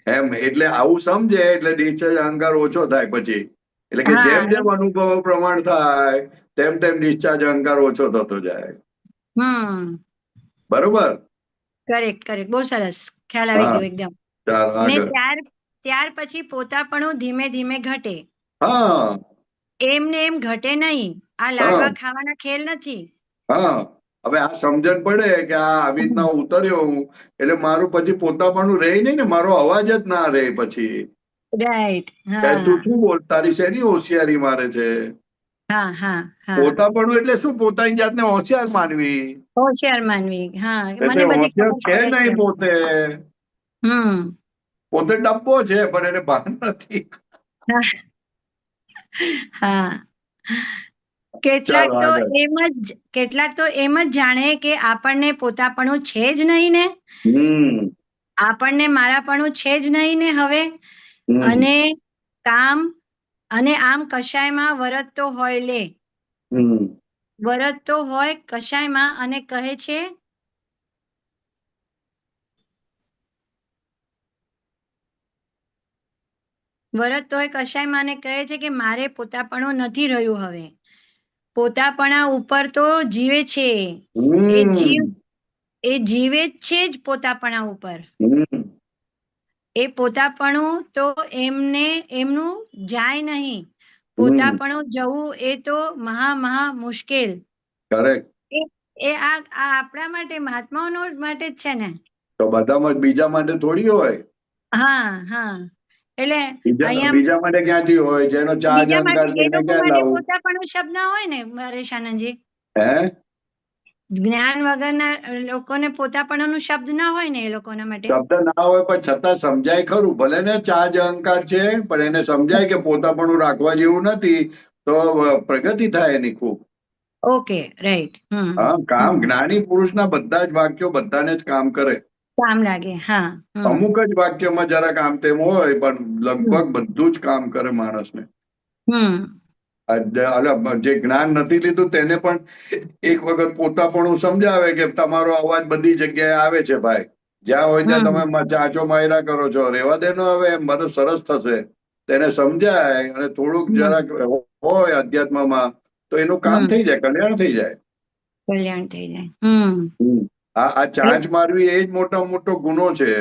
એમ એટલે આવું સમજે એટલે ડિસ્ચાર્જ અહંકાર ઓછો થાય પછી. એટલે કે જેમ જેમ અનુભવ પ્રમાણ થાય તેમ તેમ ડિસ્ચાર્જ અહંકાર ઓછો થતો જાય. બરોબર? કરેક્ટ. બહુ સરસ. ખ્યાલ આવી ગયો એકદમ. ત્યાર પછી પોતાપણું ધીમે ધીમે ઘટે. એમને એમ ઘટે નહીં. આ લાડવા ખાવાના ખેલ નથી. હવે આ સમજણ પડે કે આ આવી રીતના ઉતર્યો હું એટલે મારું પછી પોતાપણું રહે નહીં ને, મારો અવાજ જ ના રહે પછી. રાઈટ. તું શું બોલ, તારી શેની હોશિયારી મારે છે? પોતાપણું એટલે શું? પોતાની જાતને હોશિયાર માનવી. મને બધી છે નહીં પોતે. પોતે ડબ્બો છે પણ એને ભાન નથી. કેટલાક તો એમ જ જાણે કે આપણને પોતાપણું છે જ નહીં ને, આપણને મારાપણું છે જ નહીં ને હવે. અને કામ અને આમ કશાયમાં વરતતો હોય લે, વરતતો હોય કશાયમાં અને કહે છે વરતતો હોય કશાયમાં અને કહે છે કે મારે પોતાપણું નથી રહ્યું હવે. પોતાપણા ઉપર તો જીવે છે. એ જીવે જ છે જ પોતાપણા ઉપર. એ પોતાપણું તો એમનું જાય નહીં. પોતાપણું જવું એ તો મહા મુશ્કેલ. એ આ આપણા માટે મહાત્માઓનો માટે જ છે ને. તો બધામાં બીજા માટે થોડી હોય. એટલે બીજા માટે ક્યાંથી હોય? જેનો ચાર્જ અહંકાર છે એને ક્યાં લાવવું? પોતાપણું શબ્દ ના હોય ને હરેશ આનંદજી. જ્ઞાન વગરના લોકોને પોતાપણાનું શબ્દ ના હોય ને, એ લોકોના માટે શબ્દ ના હોય પણ છતાં સમજાય ખરું. ભલે ને ચાર્જ અહંકાર છે પણ એને સમજાય કે પોતાપણું રાખવા જેવું નથી તો પ્રગતિ થાય એની ખૂબ. Okay, right. હા, કામ જ્ઞાની પુરુષના બધા જ વાક્યો બધાને જ કામ કરે. કામ લાગે. હા. અમુક જ વાક્યમાં જરા કામ તેમ હોય, પણ લગભગ બધું જ કામ કરે માણસને. જે જ્ઞાન નથી લીધું તેને પણ એક વખત પોતાપણું સમજાવે કે તમારો અવાજ બધી જગ્યાએ આવે છે ભાઈ, જ્યાં હોય ત્યાં તમે ચાંચો માયરા કરો છો, રેવા દેનો હવે, એમ બધું સરસ થશે. તેને સમજાય અને થોડુંક જરાક હોય અધ્યાત્મમાં તો એનું કામ થઈ જાય, કલ્યાણ થઈ જાય. કલ્યાણ થઈ જાય. આ ચાંચ મારવી એ જ મોટા મોટો ગુનો છે.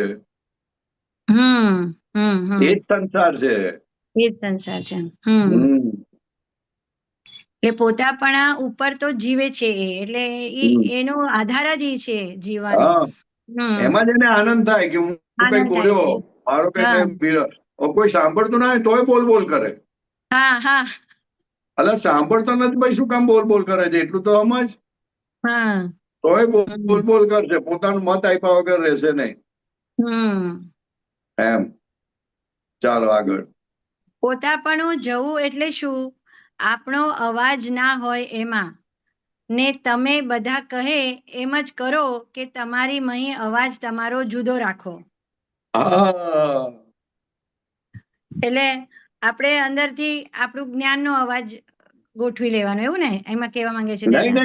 એ જ સંસાર છે. એ જ સંસાર છે. એટલે પોતાપણા ઉપર તો જીવે છે એ, એટલે એનો આધાર જ ઈ છે જીવવાનો. એમાં જ એને આનંદ થાય કે હું કઈ બોલ્યો, મારો કઈ કોઈ સાંભળતું ના હોય તોય બોલ બોલ કરે. અલા સાંભળતો નથી ભાઈ, શું કામ બોલ બોલ કરે છે, એટલું તો સમજ. તોય બોલ બોલ કરશે, પોતાનું મત આપ્યા વગર રહેશે નહીં. એમ. ચાલો આગળ. પોતાપણું જવું એટલે શું? આપણો અવાજ ના હોય એમાં, ને તમે બધા કહે એમ જ કરો કે તમારી મહી અવાજ તમારો જુદો રાખો. એટલે આપણે અંદરથી આપણું જ્ઞાનનો અવાજ ગોઠવી લેવાનો, એવું ને એમાં કહેવા માંગે છે દાદા?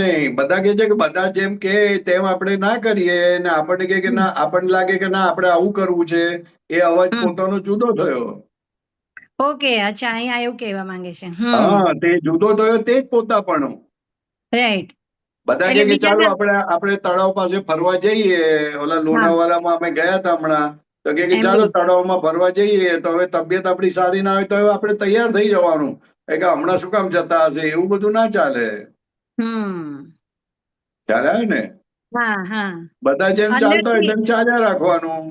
નહીં. બધા કે છે કે બધા જેમ કે તેમ આપણે ના કરીએ, ને આપણને કે ના, આપણને લાગે કે ના આપણે આવું કરવું છે, એ અવાજ પોતાનો જુદો થયો. ઓકે, અચ્છા, અહીંયા એવું કહેવા માંગે છે. હા, તે જુદો થયો તે જ પોતાપણું. રાઈટ. બધા કે ચાલો આપણે તળાવ પાસે ફરવા જઈએ, ઓલા લોનાવાલામાં અમે ગયા હતા હમણાં, તો કે ચાલો તળાવમાં ફરવા જઈએ, તો હવે તબિયત આપણી સારી ના હોય તો હવે આપણે તૈયાર થઈ જવાનું, કે હમણાં શું કામ જતા હશે, એવું બધું ના ચાલે. ખ્યાલ આવે ને? બધા જેમ ચાલતા હોય તેમ ચાલ્યા રાખવાનું.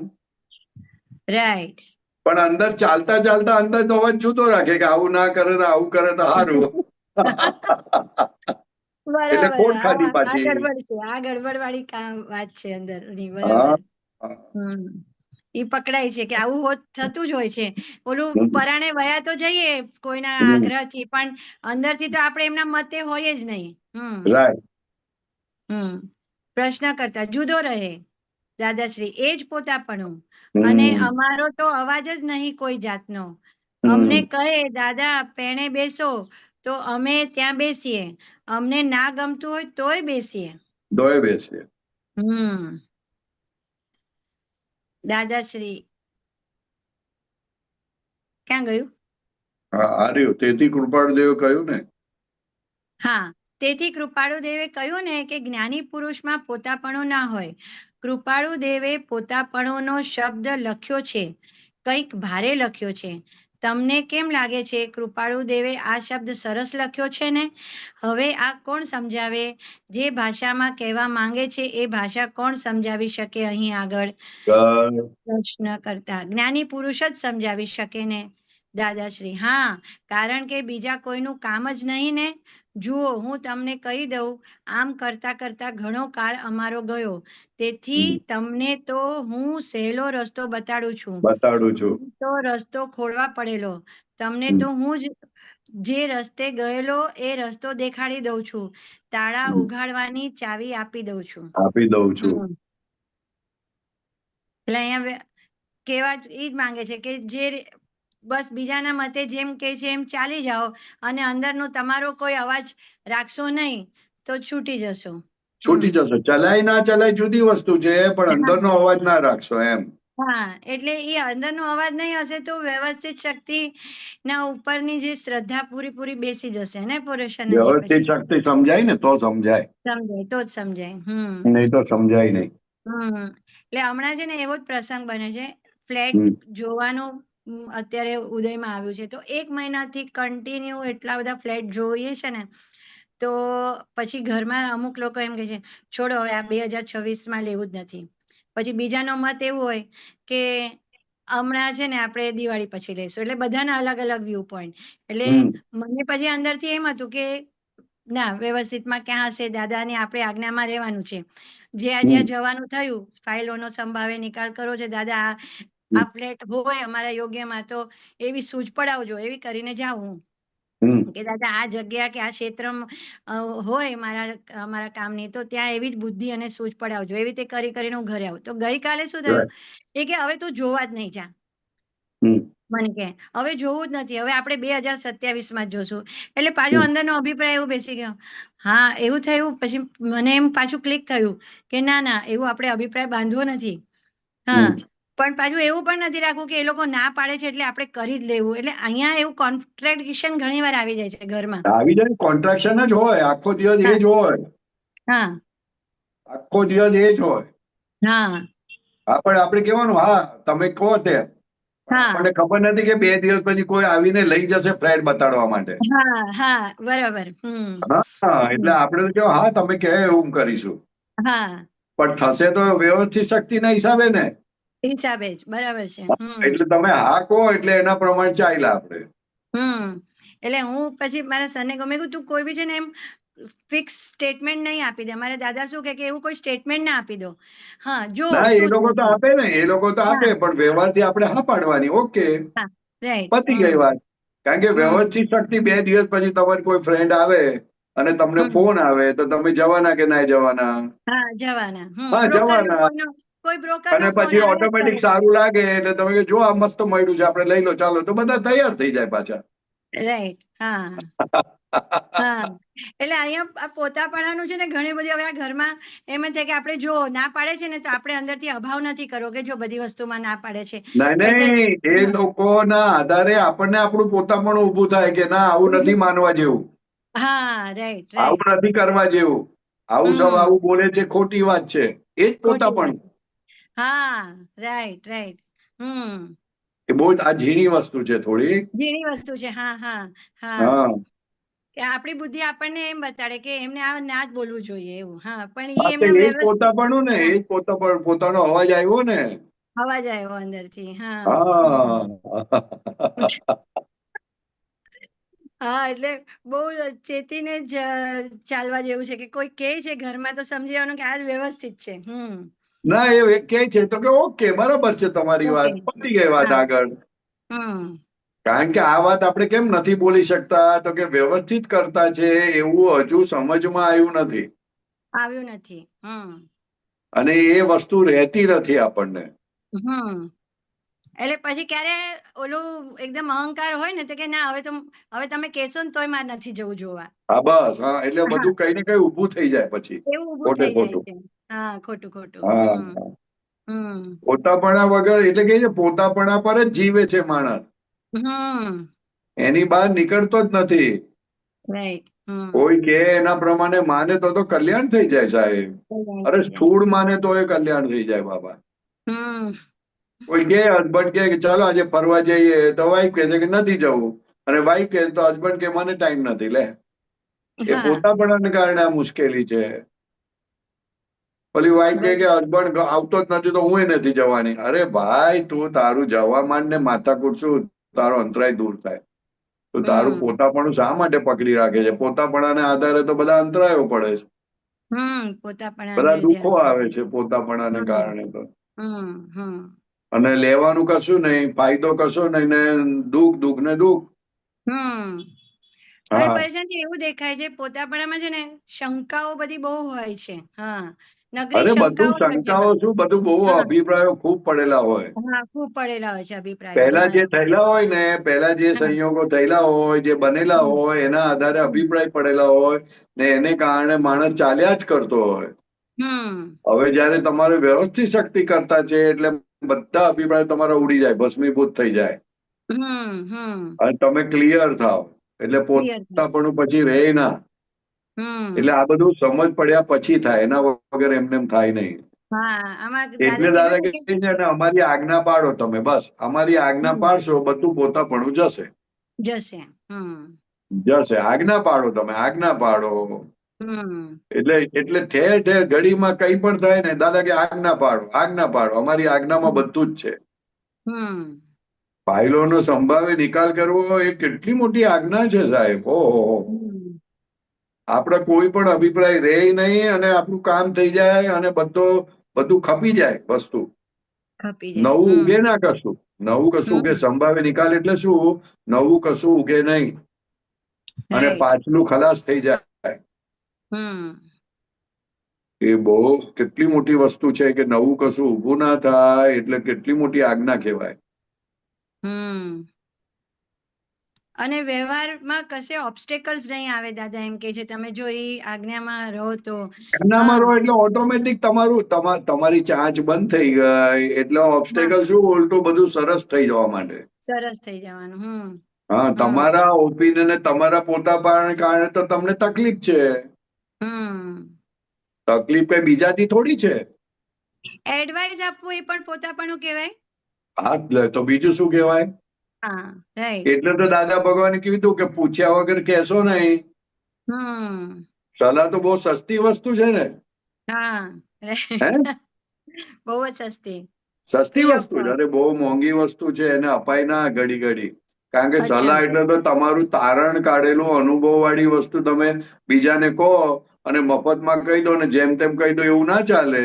રાઈટ. પણ અંદર ચાલતા ચાલતા અંદર તો અવાજ જુદો રાખે કે આવું ના કરે ને આવું કરે તો સારું. એટલે ખોટ ખાધી પાછી. આ ગડબડ વાળી વાત છે અંદર ની. બરાબર. ઈ પકડાય છે કે આવું થતું જ હોય છે. ઓલું પરાણે વયા તો જઈએ કોઈના આગ્રહથી, પણ અંદરથી તો આપણે એમના મતે હોય જ નહીં. પ્રશ્ન કરતા જુદો રહે દાદાશ્રી, એ જ પોતાપણું. અને અમારો તો અવાજ જ નહીં કોઈ જાતનો. અમને કહે દાદા પેણે બેસો તો અમે ત્યાં બેસીએ, અમને ના ગમતું હોય તોય બેસીએ. દાદાશ્રી ક્યાં ગયું? તેથી કૃપાળુદેવે કહ્યું ને. તેથી કૃપાળુદેવે કહ્યું ને કે જ્ઞાની પુરુષમાં પોતાપણું ના હોય. કૃપાળુદેવે પોતાપણુંનો શબ્દ લખ્યો છે, કંઈક ભારે લખ્યો છે. તમને કેમ લાગે છે કૃપાળુદેવે આ શબ્દ સરસ લખ્યો છે ને? હવે આ કોણ સમજાવે? જે ભાષામાં કહેવા માંગે છે એ ભાષા કોણ સમજાવી શકે અહીં આગળ? પ્રશ્ન કરતા જ્ઞાની પુરુષ જ સમજાવી શકે ને દાદાશ્રી? કારણ કે બીજા કોઈનું કામ જ નહીં ને. જુઓ, હું તમને કહી દઉં, આમ કરતા કરતા ઘણો કાળ અમારો ગયો, તેથી તમને તો હું સહેલો રસ્તો બતાડું છું. તો રસ્તો ખોળવા પડેલો. તમને તો હું જે રસ્તે ગયેલો એ રસ્તો દેખાડી દઉં છું. તાળા ઉઘાડવાની ચાવી આપી દઉં છું. એટલે અહીંયા કેવા એ જ માંગે છે કે જે બસ બીજાના મતે જેમ કે છે એમ ચાલી જાઓ, અને અંદરનો તમારો કોઈ અવાજ રાખશો નહીં તો છૂટી જશો. ચલાય ના ચલાય જુદી વસ્તુ છે, પણ અંદરનો અવાજ ના રાખશો એમ. એટલે એ અંદરનો અવાજ નહીં હશે તો વ્યવસ્થિત શક્તિ ના ઉપરની જે શ્રદ્ધા પૂરી બેસી જશે ને પુરુષાનંદજી? વ્યવસ્થિત શક્તિ સમજાય ને તો સમજાય. તો જ સમજાય. નહીં તો સમજાય નહીં. એટલે હમણાં છે ને એવો જ પ્રસંગ બને છે, ફ્લેટ જોવાનું અત્યારે ઉદયમાં આવ્યું છે, તો 1 મહિનાથી કન્ટિન્યુ એટલા બધા ફ્લેટ જોઈએ છે ને, તો પછી ઘરમાં અમુક લોકો એમ કે છે છોડો હવે આ 2026માં લેવું જ નથી. પછી બીજાનો મત એવું હોય કે હમણાં છે ને આપણે દિવાળી પછી લઈશું. એટલે બધાના અલગ અલગ વ્યૂ પોઈન્ટ. એટલે મને પછી અંદરથી એમ હતું કે ના, વ્યવસ્થિતમાં ક્યાં હશે, દાદાની આપણે આજ્ઞામાં રહેવાનું છે. જ્યાં જવાનું થયું, ફાઇલોનો સંભાવે નિકાલ કરવો છે, દાદા આ ફ્લેટ હોય અમારા યોગ્યમાં તો એવી સૂઝ પડાવજો, એવી કરીને જાઉં હું. કે દાદા આ જગ્યા કે આ ક્ષેત્રમાં હોય અમારા કામની, તો ત્યાં એવી જ બુદ્ધિ અને સૂઝ પડાવજો. એવી રીતે કરી કરીને હું ઘરે આવું. તો ગઈકાલે શું થયું એ કે હવે તું જોવા જ નહીં જા. મને કે હવે જોવું જ નથી, હવે આપણે 2027 માં જ જોશું. એટલે પાછો અંદરનો અભિપ્રાય એવો બેસી ગયો. હા એવું થયું. પછી મને એમ પાછું ક્લિક થયું કે ના ના, એવું આપણે અભિપ્રાય બાંધવો નથી. હા, પણ પાછું એવું પણ નથી રાખવું કે એ લોકો ના પાડે છે એટલે આપણે કરી જ લેવું. એટલે અહીંયા એવું કોન્ટ્રાડિક્શન ઘણી વાર આવી જાય છે ઘરમાં. આવી જાય, કોન્ટ્રાક્શન જ હોય આખો દિવસ, એ જ હોય. હા, આખો દિવસ એ જ હોય. હા, હા, પણ આપણે કહેવાનું હા તમે કહો તે. હા, આપણને ખબર નથી કે 2 દિવસ પછી કોઈ આવીને લઈ જશે ફ્લેટ બતાડવા માટે. હા, હા, બરાબર. હા, એટલે આપણે તો કેવું હા તમે કહે એવું કરીશું. હા, પણ થશે તો વ્યવસ્થિત શક્તિના હિસાબે ને. હિસાબે જ, બરાબર છે. એટલે તમે હા કહો એટલે એના પ્રમાણે ચાલ્યા આપણે. એટલે હું પછી મારા સરને ગમે તું કોઈ બી છે ને એમ ફિક્સ સ્ટેટમેન્ટ નહીં આપી દે. મારા દાદા શું કે એવું કોઈ સ્ટેટમેન્ટ ના આપી દો. હા, જો ના, એ શું લોકો તો થશે. આપે ને, એ લોકો તો આપે, પણ વ્યવહારથી આપણે હા પાડવાની. ઓકે, હા, રાઈટ. પતી ગઈ વાત. કારણ કે વ્યવસ્થિત શક્તિ 2 દિવસ પછી તમારે કોઈ ફ્રેન્ડ આવે અને તમને ફોન આવે તો તમે જવાના કે ના જવાના? હા, જવાના. હા, જવાના. કોઈ બ્રોકર અને નો ફોન પછી આવે ઓટોમેટિક સારું લાગે એટલે તમે કે જો આ મસ્ત મળ્યું છે આપણે લઈ લો, ચાલો, તો બધા તૈયાર થઈ જાય પાછા. રાઈટ. હા, હા. એટલે અહીંયા આ પોતાપણાનું છે ને ઘણી બધી હવે આ ઘરમાં એમ જ થાય કે આપણે જો ના પાડે છે ને તો આપણે અંદરથી અભાવ નથી કરવો કે જો બધી વસ્તુમાં ના પાડે છે. નહીં, એ લોકોના આધારે આપણને આપણું પોતાપણું ઊભું થાય કે ના આવું નથી માનવા જેવું, હા, રાઈટ, આવું રાઈટ. નથી કરવા જેવું, આવું સૌ આવું બોલે છે ખોટી વાત છે, એ જ પોતાપણું. હા, રાઈટ, રાઈટ. એ બહુ જ આ ઝીણી વસ્તુ છે થોડી. ઝીણી વસ્તુ છે. હા, હા, હા. હા, કે આપણી બુદ્ધિ આપણને એમ બતાડે કે એમને આ ના જ બોલવું જોઈએ એવું. હા, પણ હા, તો એમને એ જ વ્યવસ્થિત પોતાપણું ને, એ જ પોતાપણું, પોતાનો અવાજ આવ્યો ને. અવાજ આવ્યો અંદરથી. હા. હા. હા, એટલે બહુ ચેતીને જ ચાલવા જેવું છે કે કોઈ કહે છે ઘરમાં તો સમજી જવાનું કે આ વ્યવસ્થિત છે. ના, એ કે છે તો કે ઓકે બરાબર છે તમારી વાત, પતી ગઈ વાત આગળ. કારણ કે આ વાત આપણે કેમ નથી બોલી શકતા તો કે વ્યવસ્થિત કરતા છે એવું હજુ સમજમાં આવ્યું નથી. આવ્યું નથી. અને એ વસ્તુ રહેતી નથી આપણને. એટલે પછી ક્યારે ઓલું એકદમ અહંકાર હોય ને તો કે ના હવે તમે કહેશો ને તોય મારે નથી જવું જોવા. હા, બસ. હા, એટલે બધું કઈ ને કઈ ઊભું થઈ જાય પછી એવું ઊભું ખોટે થઈ જાય ખોટું. છે. હા, ખોટું ખોટું. હા, પોતાપણા વગર એટલે કે છે પોતાપણા પર જ જીવે છે માણસ, એની બહાર નીકળતો જ નથી. રાઈટ. કોઈ કે એના પ્રમાણે માને તો કલ્યાણ થઈ જાય સાહેબ. અરે સ્થૂળ માને તો એ કલ્યાણ થઈ જાય બાબા. કોઈ કે હસબન્ડ કે ચાલો આજે ફરવા જઈએ તો વાઈફ કહે છે કે નથી જવું, અને વાઈફ કહે તો હસબન્ડ કે મને ટાઈમ નથી. લે, એ પોતાપણાને કારણે આ મુશ્કેલી છે. ઓલી વાઈફ કે હસબન્ડ આવતો જ નથી તો હું નથી જવાની. અરે ભાઈ, તું તારું જવા માંડ ને માથાકૂટ શું, તારો અંતરાય દૂર થાય. તો તારું પોતાપણું શા માટે પકડી રાખે છે? પોતાપણાને આધારે તો બધા અંતરાયો પડે છે, બધા દુઃખો આવે છે પોતાપણાને કારણે તો. અને લેવાનું કશું નહીં, ફાયદો કશો નહીં, ને દુઃખ દુઃખ ને દુઃખ. હવે હા, પરેશાન એવું દેખાય છે પોતાપણામાં છે ને શંકાઓ બધી બહુ હોય છે. હા, નકરી અરે બધું શંકાઓ જ હોય છે શંકાઓ બધી. શું, બધું બહુ અભિપ્રાયો ખૂબ પડેલા હોય. હા, ખૂબ પડેલા હોય છે અભિપ્રાયો. પહેલા જે થયેલા હોય ને, પહેલા જે સંયોગો થયેલા હોય, જે બનેલા હોય, એના આધારે અભિપ્રાય પડેલા હોય ને એને કારણે માણસ ચાલ્યા જ કરતો હોય. હવે જયારે તમારે વ્યવસ્થિત શક્તિ કરતા છે એટલે બધા અભિપ્રાય તમારા ઉડી જાય, ભસ્મીભૂત થઈ જાય, અને તમે ક્લિયર થાવ એટલે પોતાપણું પછી રહે ના. એટલે આ બધું સમજ પડ્યા પછી થાય, એના વગર એમને એમ થાય નહીં. એટલે દાદા કે છે ને અમારી આજ્ઞા પાડો તમે, બસ અમારી આજ્ઞા પાડશો બધું પોતાપણું જશે. જશે, આજ્ઞા પાડો તમે, આજ્ઞા પાડો. એટલે ઠેર ઠેર ઘડીમાં કઈ પણ થાય ને દાદા કે આજ્ઞા પાડો, આજ્ઞા પાડો. અમારી આજ્ઞામાં બધું જ છે. ફાઇલોનો સંભાવે નિકાલ કરવો એ કેટલી મોટી આજ્ઞા છે સાહેબ. ઓહો, આપણે કોઈ પણ અભિપ્રાય રહે નહીં અને આપણું કામ થઈ જાય અને બધું ખપી જાય વસ્તુ. નવું ઉગે ના કશું, નવું કશું ઉગે. સંભાવે નિકાલ એટલે શું? નવું કશું ઉગે નહીં. અને Right. પાછલું ખલાસ થઈ જાય. એ બહુ કેટલી મોટી વસ્તુ છે કે નવું કશું ઊભું ના થાય એટલે કેટલી મોટી આજ્ઞા કહેવાય. અને વ્યવહારમાં કશે ઓબ્સ્ટેકલ્સ નહીં આવે દાદા, એમ કે છે તમે જો એ આજ્ઞામાં રહો તો. આજ્ઞામાં રહો એટલે ઓટોમેટિક તમારી ચાંચ બંધ થઈ ગઈ એટલે ઓબ્સ્ટેકલ શું ઉલટું બધું સરસ થઈ જવા માંડે. સરસ થઈ જવાનું. હા, તમારા ઓપિનિયન ને તમારા પોતા કારણે તો તમને તકલીફ છે. તકલીફ કઈ બીજાથી થોડી છે. એડવાઇસ આપવું એ પણ પોતાપણું કહેવાય. હા, તો બીજું શું કહેવાય? હા, રાઈટ. એટલે તો દાદા ભગવાને કીધું કે પૂછ્યા વગર કહેશો નહીં. સલાહ તો બહુ સસ્તી વસ્તુ છે ને. હા, હે, બહુ જ સસ્તી. સસ્તી Free of વસ્તુ છે. cost. અરે બહુ મોંઘી વસ્તુ છે, એને અપાય ના ઘડી ઘડી. કારણ કે અચ્છા. સલાહ એટલે તો તમારું તારણ કાઢેલું અનુભવ વાળી વસ્તુ તમે બીજાને કહો અને મફતમાં કહી દો ને જેમ તેમ કહી દો એવું ના ચાલે.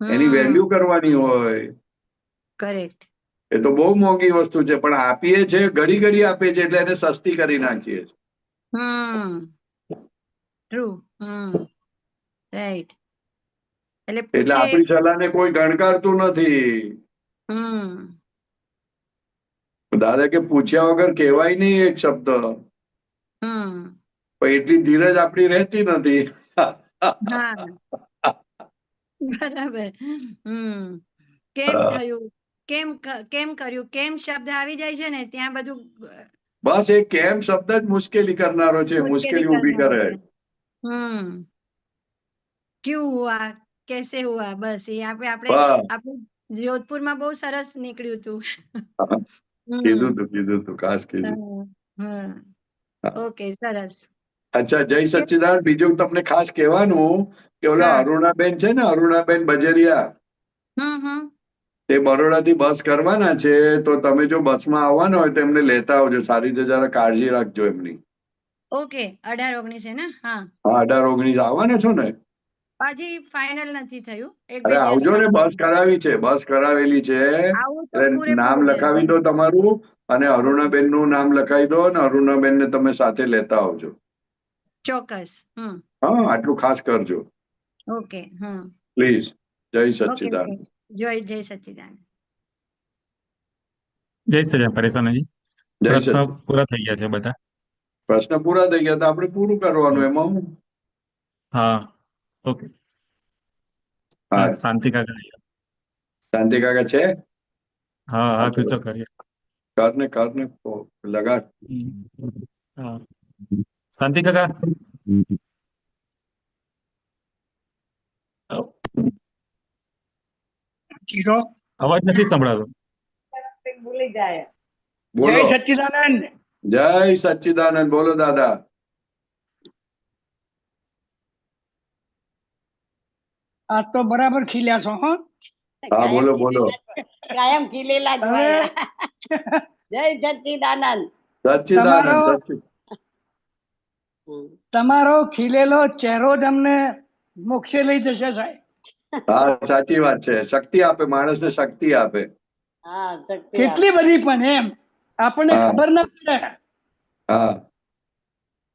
એની વેલ્યુ કરવાની હોય. કરેક્ટ. એ તો બહુ મોંઘી વસ્તુ છે પણ આપીએ છે ઘડી ઘડી આપીએ છે એટલે એને સસ્તી કરી નાખીએ છીએ. ટ્રુ. રાઈટ. એટલે એટલે પૂછે. આપણી સલાહને કોઈ ગણકારતું નથી. દાદા કે પૂછ્યા વગર કહેવાય નહીં એક શબ્દ. પણ એટલી ધીરજ આપણી રહેતી નથી. હા, બરાબર. કેમ થયું, કેમ કર્યું, કેમ શબ્દ આવી જાય છે ને ત્યાં બધું બસ એ કેમ શબ્દ જ મુશ્કેલી કરનારો છે, મુશ્કેલી ઊભી કરનારો કરે. છે. ક્યું હુઆ, કેસે હુઆ, બસ એ આપણે જોધપુરમાં બહુ સરસ નીકળ્યું હતું. કીધું તું ખાસ કીધું. ઓકે, સરસ. અચ્છા, જય સચ્ચિદાનંદ. બીજું તમને ખાસ કહેવાનું કે ઓલા અરુણાબેન છે ને, અરુણાબેન બજરિયા, તે બરોડાથી બસ કરવાના છે તો તમે જો બસમાં આવવાના હોય તો એમને લેતા આવજો. સારી રીતે જરા કાળજી રાખજો એમની. ઓકે, 18-19 છે ને? હા, 18-19 આવવાના છો ને? હજી ફાઇનલ નથી થયું. અરે આવજો ને, બસ કરાવી છે, બસ કરાવેલી છે આવું તો એટલે પૂરેપૂરું નામ છે. લખાવી દો તમારું અને અરુણાબેન નું નામ લખાવી દો અને અરુણાબેન ને તમે સાથે લેતા આવજો. ચોક્કસ. હા, આટલું ખાસ કરજો ઓકે. પ્લીઝ. જય ઓકે, સચ્ચિદાનંદ. જય સચ્ચિદાનંદ. જય સચિદાનંદ પરેશાનજી. જય પ્રશ્ન સચ્ચિદાનંદ. પૂરા થઈ ગયા છે બધા. પ્રશ્ન પૂરા થઈ ગયા તો આપણે પૂરું કરવાનું એમાં હું. હા, ઓકે. હા, શાંતિ કાકા. શાંતિ કાકા છે? હા, હાથ ઊંચો કરીએ. કર ને લગાડ. હા, શાંતિ કાકા. અવાજ નથી સંભળાતો. ભૂલી જાય. બોલો. જય સચ્ચિદાનંદ. જય સચ્ચિદાનંદ. બોલો દાદા. આજ તો બરાબર ખીલ્યા છો. હા, બોલો બોલો. કાયમ ખીલેલા જ હોય. જય સચ્ચિદાનંદ. સચ્ચિદાનંદ. તમારો ખીલેલો ચહેરો જ અમને મોક્ષે લઈ જશે સાહેબ. હા, સાચી વાત છે. શક્તિ આપે, માણસને શક્તિ આપે. કેટલી બધી પણ એમ આપણને હા. ખબર ના પડે હા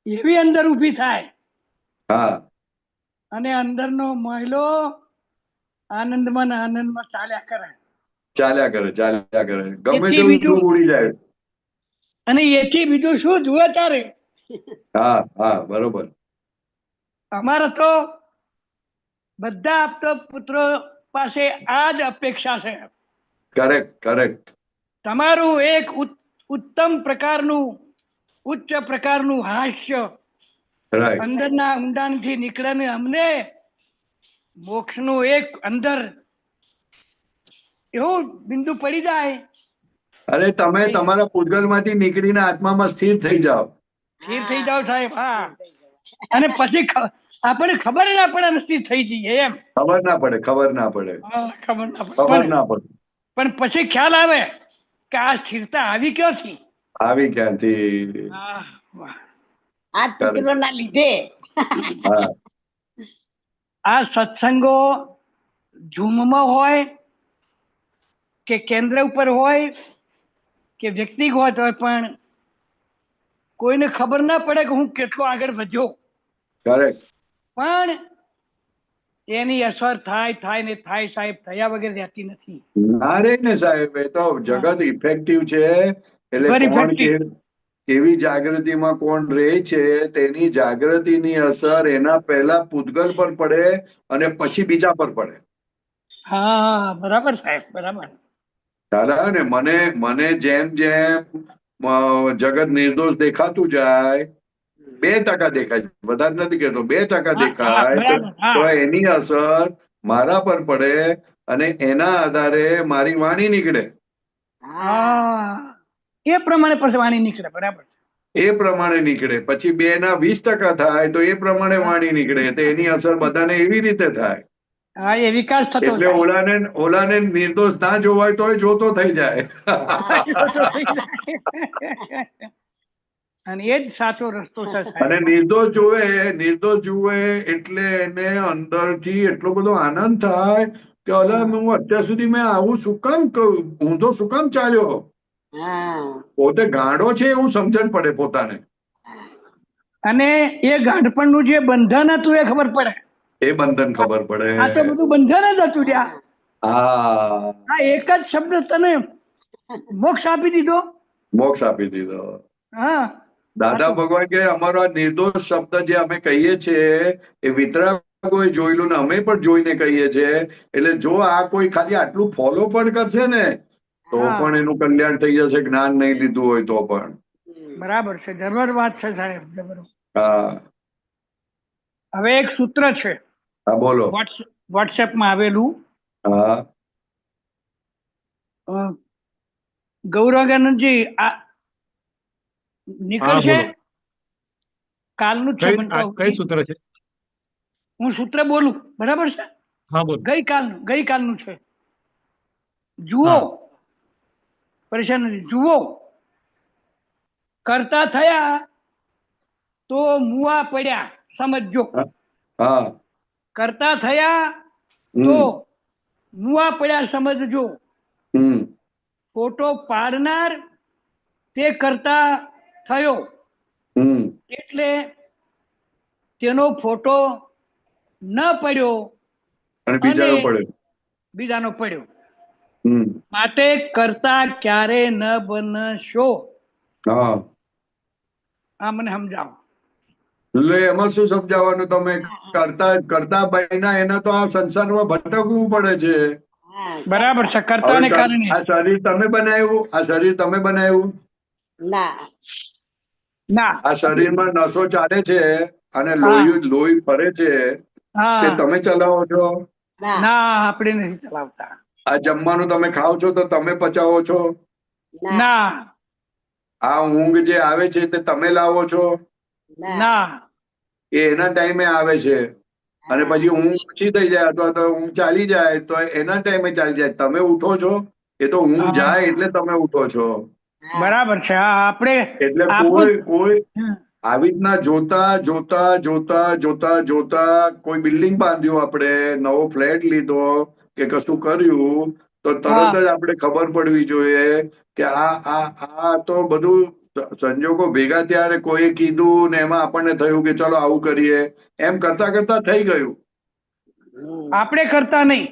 એવી અંદર ઊભી થાય હા અને અંદરનો મહિલો આનંદમાં ને આનંદમાં ચાલ્યા કરે. ગમે એથી તેવું બીજું દુઃખ ઉડી જાય. અને એથી બીજું શું જુએ તારે. હા હા, બરોબર. અમારે તો બધા આપતો પુત્રો પાસે આ જ અપેક્ષા છે. કરેક્ટ. તમારું એક ઉત્તમ પ્રકારનું ઉચ્ચ પ્રકારનું હાસ્ય રાઈટ. અંદરના ઊંડાણથી નીકળે ને અમને મોક્ષનું એક અંદર એવું બિંદુ પડી જાય. અરે તમે તમારા પૂતગલમાંથી નીકળીને આત્મામાં સ્થિર થઈ જાઓ. સ્થિર થઈ જાવ સાહેબ. હા, અને પછી આપણે ખબર ના પડે સ્થિર થઈ જઈએ એમ. ખબર ના પડે. ખબર ના પડે પણ પછી ખ્યાલ આવે કે આ સ્થિરતા આવી ક્યાંથી. આવી ક્યાંથી. આ પુત્રોના લીધે. હા. આ સત્સંગો ઝૂમમાં હોય કે કેન્દ્ર ઉપર હોય કે વ્યક્તિગત હોય પણ કોઈને ખબર ના પડે કે હું કેટલો આગળ વધ્યો, કરેક્ટ. પણ એની અસર થાય ને થાય સાહેબ, થયા વગર રહેતી નથી. ના રે ને સાહેબ, એ તો જગત ઇફેક્ટિવ છે. એટલે Very કોણ effective. કેવી જાગૃતિમાં કોણ રહે છે તેની જાગૃતિની અસર એના પહેલા પૂતગલ પર પડે અને પછી બીજા પર પડે. હા બરાબર સાહેબ, બરાબર. દાદા ને મને જેમ જેમ જગત નિર્દોષ દેખાતું જાય, 2% દેખાય છે, વધારે નથી કહેતો, 2% હા દેખાય બરાબર. તો હા એની અસર મારા પર પડે અને એના આધારે મારી વાણી નીકળે. હા, એ પ્રમાણે પછી વાણી નીકળે. બરાબર. એ પ્રમાણે નીકળે. પછી 2 ના 20% થાય તો એ પ્રમાણે વાણી નીકળે. તો એની અસર બધાને એવી રીતે થાય. હા, એ વિકાસ થતો એટલે જાય. ઓલાને નિર્દોષ ના જોવાય તોય જોતો થઈ જાય. અને એ જ સાચો રસ્તો છે અને સાહેબ. નિર્દોષ જુએ એટલે એને અંદરથી એટલો બધો આનંદ થાય કે અલા હું અત્યાર સુધી મેં આવું શું કામ ઊંધો શું કામ ચાલ્યો. પોતે ગાંડો છે એવું સમજણ પડે પોતાને. અને એ ગાંઠપણનું જે બંધન હતું એ ખબર પડે. એ બંધન ખબર પડે. આ તો બધું બંધન જ હતું ત્યાં. હા, આ એક જ શબ્દ તને મોક્ષ આપી દીધો. મોક્ષ આપી દીધો. હા, દાદા ભગવાન કે અમારો આ નિર્દોષ શબ્દ જે અમે કહીએ છીએ એ વિતરાગોએ જોયેલું ને અમે પણ જોઈને કહીએ છીએ. એટલે જો આ કોઈ ખાલી આટલું ફોલો પણ કરશે ને તો હા. પણ એનું કલ્યાણ થઈ જશે, જ્ઞાન નહીં લીધું હોય તો પણ. બરાબર છે, જબર વાત છે સાહેબ, જબર. હા, હવે એક સૂત્ર છે હા બોલો. વોટ્સએપમાં આવેલું. હા, ગૌરવાનંદજી આ હા નીકળશે બોલો. કાલનું જ છે, મને તો કઈ સૂત્ર છે? હું સૂત્ર બોલું, બરાબર છે? હા બોલો. ગઈકાલનું છે. જુઓ, હા પરેશાન નથી. જુઓ, કરતા થયા તો મુવા પડ્યા, સમજજો. હા, કરતા થયા તો હમ મુવા પડ્યા, સમજજો. હમ ફોટો પાડનાર તે કરતા થયો હમ એટલે તેનો ફોટો ન પડ્યો અને અને બીજાનો પડ્યો. બીજાનો પડ્યો. હમ માટે કરતા ક્યારે ન બનશો. હા, આ મને સમજાવો. એટલે એમાં શું સમજાવવાનું? તમે કરતા બન્યા એને તો આ સંસારમાં ભટકવું પડે છે. બરાબર છે, કરતાને કારણે. આ શરીર તમે બનાવ્યું? આ શરીર તમે બનાવ્યું? ના. આ શરીરમાં નસો ચાલે છે અને હા લોહી ફરે છે તે હા, તમે ચલાવો છો? ના, આપણે નથી ચલાવતા. આ જમવાનું તમે ખાઓ છો તો તમે પચાવો છો? ના. આ ઊંઘ જે આવે છે તે તમે લાવો છો? ના. એ એના ટાઈમે આવે છે અને પછી ઊંઘ ઓછી થઈ જાય અથવા તો ઊંઘ ચાલી જાય તો એના ટાઈમે ચાલી જાય. તમે ઉઠો છો? એ તો ઊંઘ હા, જાય એટલે તમે ઉઠો છો. બરાબર છે. હા, આપણે એટલે આપણું કોઈ આવી રીતના જોતા કોઈ બિલ્ડિંગ બાંધ્યું, આપણે નવો ફ્લેટ લીધો કે કશું કર્યું તો તરત જ આપણે ખબર પડવી જોઈએ કે આ તો બધું સંજોગો ભેગા થયા અને કોઈએ કીધું ને એમાં આપણને થયું કે ચલો આવું કરીએ, એમ કરતા કરતા થઈ ગયું. આપણે કરતા નહીં.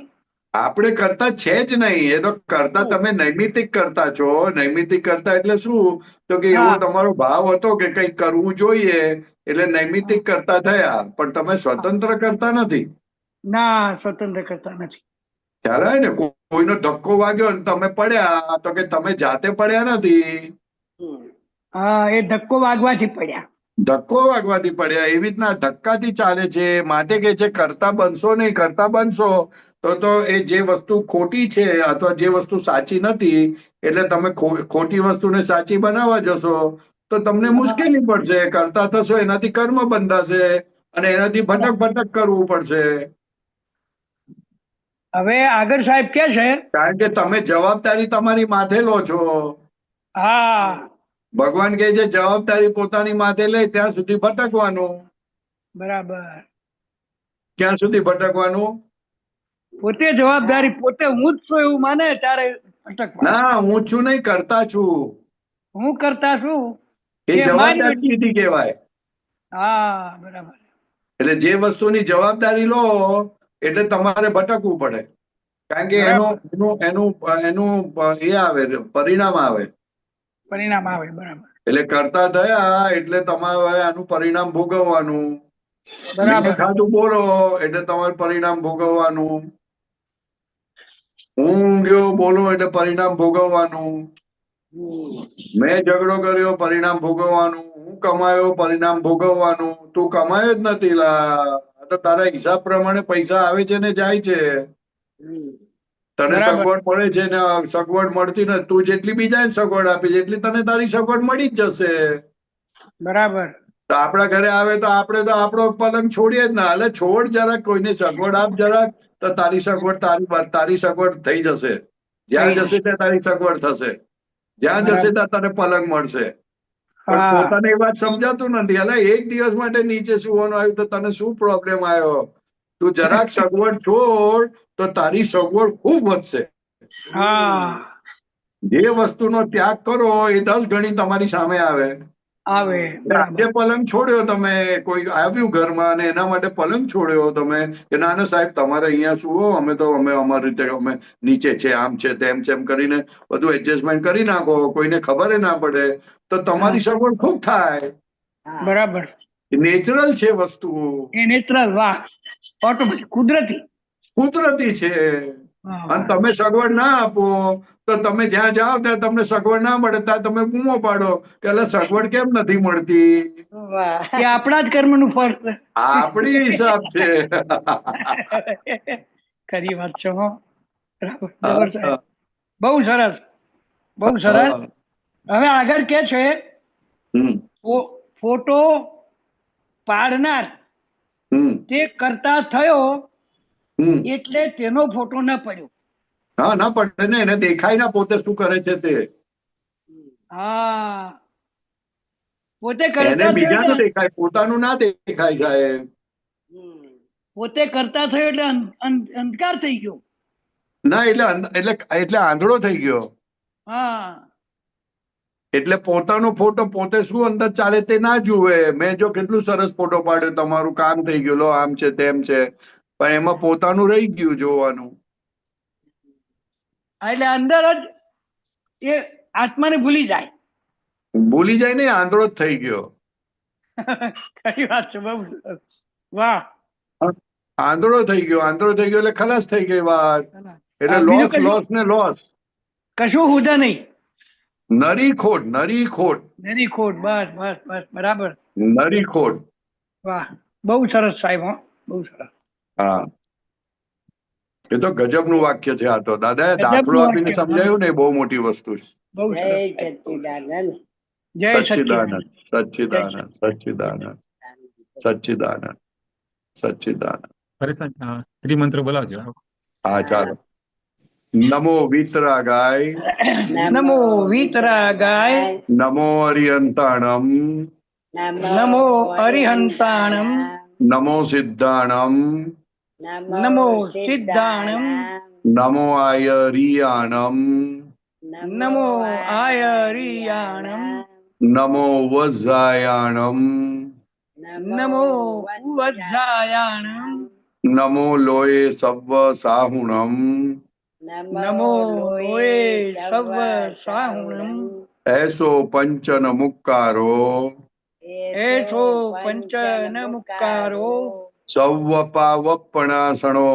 આપણે કરતા છે જ નહીં. એ તો કરતા તમે નૈમિતિક કરતા છો. નૈમિતિક કરતા એટલે શું? તો કે એવો હા, તમારો ભાવ હતો કે કંઈક કરવું જોઈએ એટલે નૈમિતિક કરતા થયા, પણ તમે સ્વતંત્ર કરતા નથી. ના, સ્વતંત્ર કરતા નથી. ખ્યાલ આવે ને? કોઈનો ધક્કો વાગ્યો ને તમે પડ્યા તો કે તમે જાતે પડ્યા નથી, હા, એ ધક્કો વાગવાથી પડ્યા. ધક્કો વાગવાથી પડ્યા. એવી રીતના ધક્કાથી ચાલે છે. માટે કે છે કરતા બનશો નહીં. કરતા બનશો તો એ જે વસ્તુ ખોટી છે અથવા જે વસ્તુ સાચી નથી એટલે તમે ખોટી વસ્તુને સાચી બનાવવા જશો તો તમને મુશ્કેલી પડશે. કરતા થશો એનાથી કર્મ બંધાશે અને એનાથી ભટક કરવું પડશે. હવે આગળ સાહેબ કે છે, કારણ કે તમે જવાબદારી તમારી માથે લો છો. હા, ભગવાન કહે છે જવાબદારી પોતાની માથે લે ત્યાં સુધી ભટકવાનું. બરાબર. ક્યાં સુધી ભટકવાનું? પોતે જવાબદારી પોતે હું જ છું એવું માને ત્યારે ભટકવાનું. ના, હું છું નહીં, કરતા છું. હું કરતા છું. એ જવાબદારી લીધી કહેવાય. હા બરાબર. એટલે જે વસ્તુની જવાબદારી લો એટલે તમારે ભટકવું પડે, કારણ કે એનું એ આવે, પરિણામ આવે. પરિણામ આવે. બરાબર. એટલે કરતા થયા એટલે તમારે આનું પરિણામ ભોગવવાનું. બરાબર. ખાધું બોલો એટલે તમારે પરિણામ ભોગવવાનું. હું ઊંઘ્યો બોલો એટલે પરિણામ ભોગવવાનું. મેં ઝઘડો કર્યો પરિણામ ભોગવવાનું. હું કમાયો પરિણામ ભોગવવાનું. તું કમાયો જ નથી લા, તો તારા હિસાબ પ્રમાણે પૈસા આવે છે ને જાય છે. તને સગવડ મળે છે ને સગવડ મળતી નથી. તું જેટલી બીજાને સગવડ આપી એટલી તને તારી સગવડ મળી જ જશે. બરાબર. તો આપણા ઘરે આવે તો આપણે તો આપણો પલંગ છોડીએ જ ના. એટલે છોડ જરાક, કોઈને સગવડ આપ જરાક, તો તારી સગવડ તારી સગવડ થઈ જશે. જ્યાં જશે ત્યાં તારી સગવડ થશે. જ્યાં જશે ત્યાં તને પલંગ મળશે. પણ પોતાને એ વાત સમજાતું નથી. એટલે એક દિવસ માટે નીચે સુવાનું આવ્યું તો તને શું પ્રોબ્લેમ આવ્યો? તું જરાક સગવડ છોડ તો તારી સગવડ ખૂબ વધશે. જે વસ્તુનો ત્યાગ કરો એ 10 ગણી તમારી સામે આવે. આજે પલંગ છોડ્યો તમે, કોઈ આવ્યું ઘરમાં અને એના માટે પલંગ છોડ્યો તમે કે ના ના સાહેબ તમારે અહીંયા સુવો, અમે અમારી રીતે અમે નીચે છે, આમ છે તેમ છે, એમ કરીને બધું એડજસ્ટમેન્ટ કરી નાખો, કોઈને ખબર ના પડે, તો તમારી સગવડ ખૂબ થાય. બરાબર. નેચરલ છે વસ્તુ. એ નેચરલ. વાહ, ઓટોમેટિક, કુદરતી છે. અને તમે સગવડ ના આપો તો તમે જ્યાં જાઓ ત્યાં તમને સગવડ ના મળે ત્યાં તમે બૂમો પાડો કે એટલે સગવડ કેમ નથી મળતી. એ આપણા જ કર્મનું ફળ છે. આપણી હિસાબ છે. ખરી વાત છે. જબરદસ્ત. બહુ સરસ, બહુ સરસ. હવે આગળ કે છે ફોટો પાડનાર તે કરતા થયો એટલે તેનો ફોટો ન પડ્યો. હા, ના પડે ને, એને દેખાય ના પોતે શું કરે છે તે. હા, પોતે એને કરતા બીજાનું દેખાય, પોતાનું ના દેખાય સાહેબ. પોતે કરતા થયો એટલે અંધકાર થઈ ગયો. ના એટલે આંધળો થઈ ગયો. હા, એટલે પોતાનો ફોટો પોતે શું અંદર ચાલે તે ના જુએ. મેં જો કેટલું સરસ ફોટો પાડ્યો, તમારું કામ થઈ ગયું, લો આમ છે તેમ છે, પણ એમાં પોતાનું રહી ગયું જોવાનું. એટલે અંદર જ એ આત્માને ભૂલી જાય. ને આંધળો જ થઈ ગયો. ખરી વાત છે. બહુ વાહ. આંધળો થઈ ગયો એટલે ખલાસ થઈ ગઈ વાત. એટલે લોસ ને લોસ. કશું હુદા નહીં. નરી ખોટ. બસ બસ બસ, બરાબર. નરી ખોટ. વાહ, બહુ સરસ સાહેબ. બહુ સરસ. હા, એ તો ગજબનું વાક્ય છે. આ તો દાદાએ દાખલો આપીને સમજાયું ને, એ બહુ મોટી વસ્તુ છે. બહુ સરસ. જય સચ્ચિદાનંદ. સચ્ચિદાનંદ સચ્ચિદાનંદ સચ્ચિદાનંદ સચ્ચિદાનંદ. ત્રિમંત્ર બોલાવજો. હા, ચાલો. નમો વિતરાગાય. નમો વિતરાગાય. નમો અરિહંતાણમ. નમો અરિહંતાણમ. નમો સિદ્ધાણમ. નમો સિદ્ધાણમ. નમો આયરિયાણમ. નમો આયરિયાણમ. નમો વજ્જાયાણમ. નમો વજ્જાયાણમ. નમો લોય સવ્વ સાહુણમ. નમો લોય સવ્વ સાહુણમ. એસો પંચન મુક્કારો. એસો પંચન મુક્કારો. સૌવ પાવપણાસણો.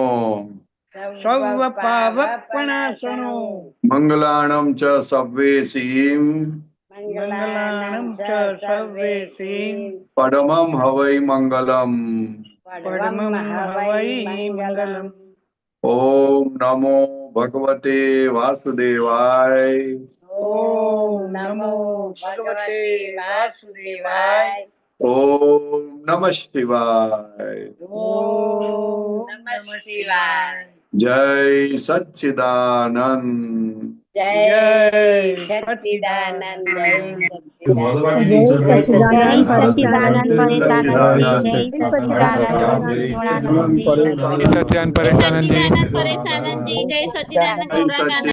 સૌવ પાવપણાસણો. મંગલાણમ ચ સવ્વેસીમ. મંગલાણમ ચ સવ્વેસીમ. પડમમ હવૈ મંગલમ. પડમમ હવૈ મંગલમ. ઓમ નમો ભગવતે વાસુદેવાય. ઓમ નમો ભગવતે વાસુદેવાય. ઓમ નમઃ શિવાય. ઓમ નમઃ શિવાય. જય સચ્ચિદાનંદ. જય સચ્ચિદાનંદ. જય સચ્ચિદાનંદ પરેશાનંદ સત્યાન પરેશાનંદ. જય સચ્ચિદાનંદ ગૌરા ગાંધી